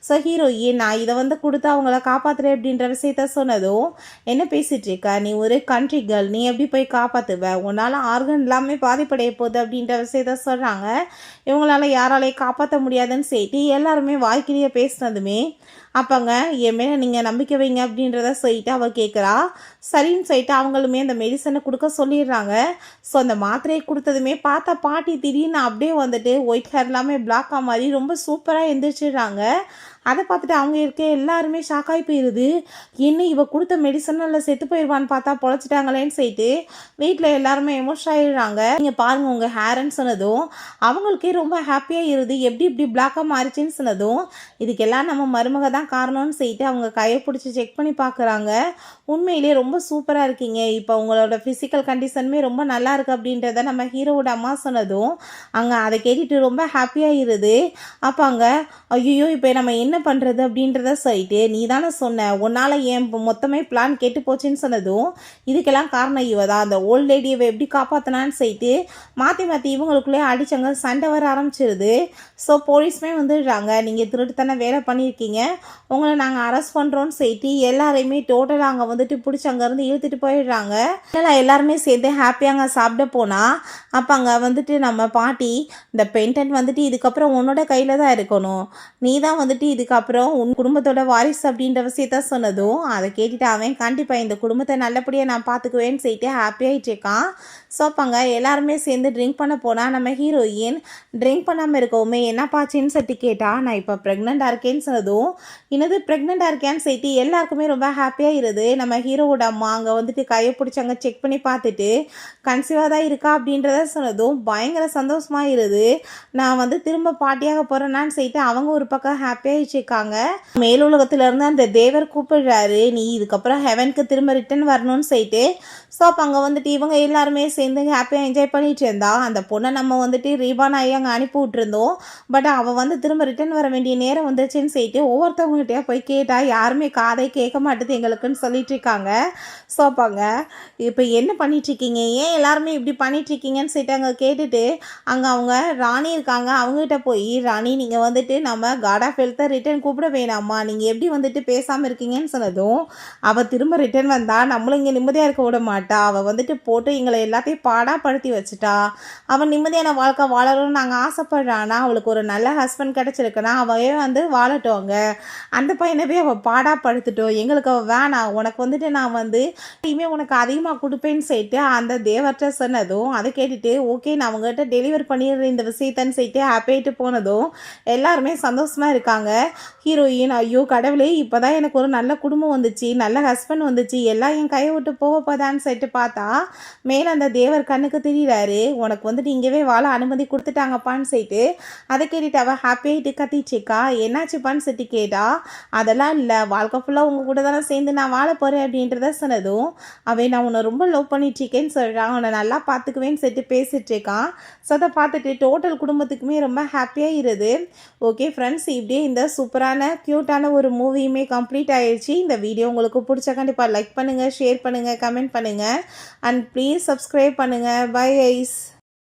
ஸோ ஹீரோயின் நான் இதை கொடுத்து அவங்கள காப்பாற்றுறேன் அப்படின்ற விஷயத்த சொன்னதும் என்ன பேசிகிட்டு இருக்க, நீ ஒரு கண்ட்ரி கேர்ள், நீ எப்படி போய் காப்பாற்றுவ, உன்னால் ஆர்கன் எல்லாமே பாதிப்படைய போகுது அப்படின்ற விஷயத்த சொல்கிறாங்க. இவங்களால யாராலையும் காப்பாற்ற முடியாதுன்னு சொல்லிட்டு எல்லாருமே வாய்க்கிலேயே பேசினதுமே அப்போங்க என் மேலே நீங்கள் நம்பிக்கை வைங்க அப்படின்றத சொல்லிட்டு அவள் கேட்குறா. சரின்னு சொல்லிட்டு அவங்களுமே அந்த மெடிசனை கொடுக்க சொல்லிடுறாங்க. ஸோ அந்த மாத்திரையை கொடுத்ததுமே பார்த்தா பாட்டி திடீர்னு அப்படியே வந்துட்டு ஒயிட் ஹேர் எல்லாமே பிளாக்காக மாதிரி ரொம்ப சூப்பராக எந்திரிச்சிடுறாங்க. அதை பார்த்துட்டு அவங்க இருக்க எல்லாருமே ஷாக்காகி போயிடுது, என்ன இவ கொடுத்த மெடிசனில் செத்து போயிடுவான்னு பார்த்தா பொழைச்சிட்டாங்களேன்னு சொல்லிட்டு வீட்டில் எல்லாருமே எமோஷன் ஆகிடுறாங்க. நீங்கள் பாருங்கள் உங்கள் ஹேர்ன்னு சொன்னதும் அவங்களுக்கே ரொம்ப ஹாப்பியாக இருது, எப்படி இப்படி பிளாக்காக மாறிச்சின்னு சொன்னதும் இதுக்கெல்லாம் நம்ம மருமக தான் காரணம்னு சொல்லிட்டு அவங்க கையை பிடிச்சி செக் பண்ணி பார்க்குறாங்க. உண்மையிலே ரொம்ப சூப்பராக இருக்கீங்க, இப்போ உங்களோட ஃபிசிக்கல் கண்டிஷனுமே ரொம்ப நல்லா இருக்குது அப்படின்றத நம்ம ஹீரோவோட அம்மா சொன்னதும் அங்கே அதை கேட்டுட்டு ரொம்ப ஹாப்பியாக இருது. அப்போ அங்கே ஐயோ இப்போ நம்ம என்ன பண்ணுறது அப்படின்றத சொல்லிட்டு நீ தானே சொன்ன உன்னால் ஏன் மொத்தமே பிளான் கெட்டு போச்சுன்னு சொன்னதும் இதுக்கெல்லாம் காரணம் இவ தான், அந்த ஓல்ட் லேடியை எப்படி காப்பாற்றினான்னு சொல்லிட்டு மாற்றி மாற்றி இவங்களுக்குள்ளே அடித்தாங்க, சண்டை வர ஆரம்பிச்சிருது. ஸோ போலீஸ்மே வந்துடுறாங்க, நீங்கள் திருட்டுத்தனை வேலை பண்ணியிருக்கீங்க, உங்களை நாங்கள் அரெஸ்ட் பண்ணுறோன்னு சொல்லிட்டு எல்லாரையுமே டோட்டலாக அங்கே வந்துட்டு பிடிச்சாங்க அங்கேருந்து இழுத்துட்டு போயிடுறாங்க. இல்லை எல்லாருமே சேர்ந்து ஹாப்பியாக அங்கே சாப்பிட போனால் அப்போ அங்கே வந்துட்டு நம்ம பாட்டி இந்த பென்டென்ட் வந்துட்டு இதுக்கப்புறம் உன்னோட கையில் தான் இருக்கணும், நீ தான் வந்துட்டு இதுக்கப்புறம் உன் குடும்பத்தோட வாரிசு அப்படின்ற விஷயத்த சொன்னதும் அதை கேட்டுட்டு அவன் கண்டிப்பாக இந்த குடும்பத்தை நல்லபடியாக நான் பார்த்துக்குவேன்னு சொல்லிட்டு ஹாப்பியாகிட்டு இருக்கான். ஸோ அப்போங்க எல்லாருமே சேர்ந்து ட்ரிங்க் பண்ண போனால் நம்ம ஹீரோயின் ட்ரிங்க் பண்ணாமல் இருக்கவுமே என்னப்பாச்சின்னு சொல்லிட்டு கேட்டால் நான் இப்போ ப்ரெக்னெண்ட்டாக இருக்கேன்னு சொன்னதும் என்னது ப்ரெக்னெண்ட்டாக இருக்கேன்னு சொல்லிட்டு எல்லாருக்குமே ரொம்ப ஹாப்பியாக இருது. நம்ம ஹீரோவோட அம்மா அங்கே வந்துட்டு கையை பிடிச்சாங்க செக் பண்ணி பார்த்துட்டு கன்சீவாக தான் இருக்கா அப்படின்றத சொன்னதும் பயங்கர சந்தோஷமாக இருது. நான் வந்து திரும்ப பாட்டியாக போகிறேன்னான்னு சொல்லிட்டு அவங்க ஒரு பக்கம் ஹாப்பியாக இருக்காங்க. மேலுலகத்திலேருந்து அந்த தேவர் கூப்பிடுறாரு, நீ இதுக்கப்புறம் ஹெவனுக்கு திரும்ப ரிட்டன் வரணும்னு சொல்லிட்டு. ஸோ அப்போ அங்கே வந்துட்டு இவங்க எல்லாருமே சேர்ந்து ஹாப்பியாக என்ஜாய் பண்ணிகிட்டு இருந்தா. அந்த பொண்ணை நம்ம வந்துட்டு ரீபான் ஆகி அங்கே அனுப்பி விட்டுருந்தோம். பட் அவள் வந்து திரும்ப ரிட்டன் வர வேண்டிய நேரம் வந்துச்சுன்னு சொல்லிட்டு ஒவ்வொருத்தவங்ககிட்டயே போய் கேட்டால் யாருமே காதை கேட்க மாட்டேது எங்களுக்குன்னு சொல்லிட்டு இருக்காங்க. ஸோ அப்பாங்க இப்போ என்ன பண்ணிகிட்ருக்கீங்க, ஏன் எல்லாருமே இப்படி பண்ணிகிட்ருக்கீங்கன்னு சொல்லிட்டு அங்கே கேட்டுட்டு அங்கே அவங்க ராணி இருக்காங்க. அவங்ககிட்ட போய் ராணி நீங்கள் வந்துட்டு நம்ம காட் ஆஃப் ஹெல்த்தை ரிட்டன் கூப்பிட வேணாமா, நீங்கள் எப்படி வந்துட்டு பேசாமல் இருக்கீங்கன்னு சொன்னதும் அவள் திரும்ப ரிட்டன் வந்தால் நம்மளும் இங்கே நிம்மதியாக இருக்க விட மாட்டா, அவள் வந்துட்டு போட்டு எங்களை எல்லாத்தையும் பாடாப்படுத்தி வச்சுட்டா, அவன் நிம்மதியான வாழ்க்கை வாழணும்னு நாங்கள் ஆசைப்படுறான்னா அவளுக்கு ஒரு நல்ல ஹஸ்பண்ட் கிடச்சிருக்குன்னா அவையே வந்து வாழட்டோங்க, அந்த பையனவே அவள் பாடாப்படுத்திட்டோம், எங்களுக்கு அவள் வேணாம், உனக்கு வந்துட்டு நான் வந்து இனிமேல் உனக்கு அதிகமாக கொடுப்பேன்னு சொல்லிட்டு அந்த தேவர்கிட்ட சொன்னதும் அதை கேட்டுட்டு ஓகே நான் அவங்ககிட்ட டெலிவர் பண்ணிடுறேன் இந்த விஷயத்தன்னு சொல்லிட்டு ஹாப்பியாகிட்டு போனதும் எல்லாருமே சந்தோஷமாக இருக்காங்க. ஹீரோயின் ஐயோ கடவுளே இப்போ தான் எனக்கு ஒரு நல்ல குடும்பம் வந்துச்சு, நல்ல ஹஸ்பண்ட் வந்துச்சு, எல்லாம் என் கையை விட்டு போகப்போதான்னு சொல்லிட்டு பார்த்தா மேலே அந்த தேவர் கண்ணுக்கு தெரியுறாரு, உனக்கு வந்துட்டு இங்கேவே வாழ அனுமதி கொடுத்துட்டாங்கப்பான்னு சொல்லிட்டு. அதை கேட்டுட்டு அவள் ஹாப்பியாகிட்டு கத்திச்சிக்கா, என்னாச்சுப்பான்னு சொல்லிட்டு கேட்டா அதெல்லாம் இல்லை, வாழ்க்கை ஃபுல்லாக உங்கள் கூட தானே சேர்ந்து நான் வாழ போகிறேன் அப்படின்றத சொன்னதும் அவன் நான் உன்னை ரொம்ப லவ் பண்ணிட்டுருக்கேன்னு சொல்கிறான், உன்னை நல்லா பார்த்துக்குவேன்னு சொல்லிட்டு பேசிகிட்டு இருக்கான். ஸோ அதை பார்த்துட்டு டோட்டல் குடும்பத்துக்குமே ரொம்ப ஹாப்பியாக இருது. ஓகே ஃப்ரெண்ட்ஸ், இப்படியே இந்த சூப்பரான க்யூட்டான ஒரு மூவியுமே கம்ப்ளீட் ஆயிடுச்சு. இந்த வீடியோ உங்களுக்கு பிடிச்சா கண்டிப்பாக லைக் பண்ணுங்கள், ஷேர் பண்ணுங்கள், கமெண்ட் பண்ணுங்கள் அண்ட் ப்ளீஸ் சப்ஸ்கிரைப் பண்ணுங்கள். Bye guys.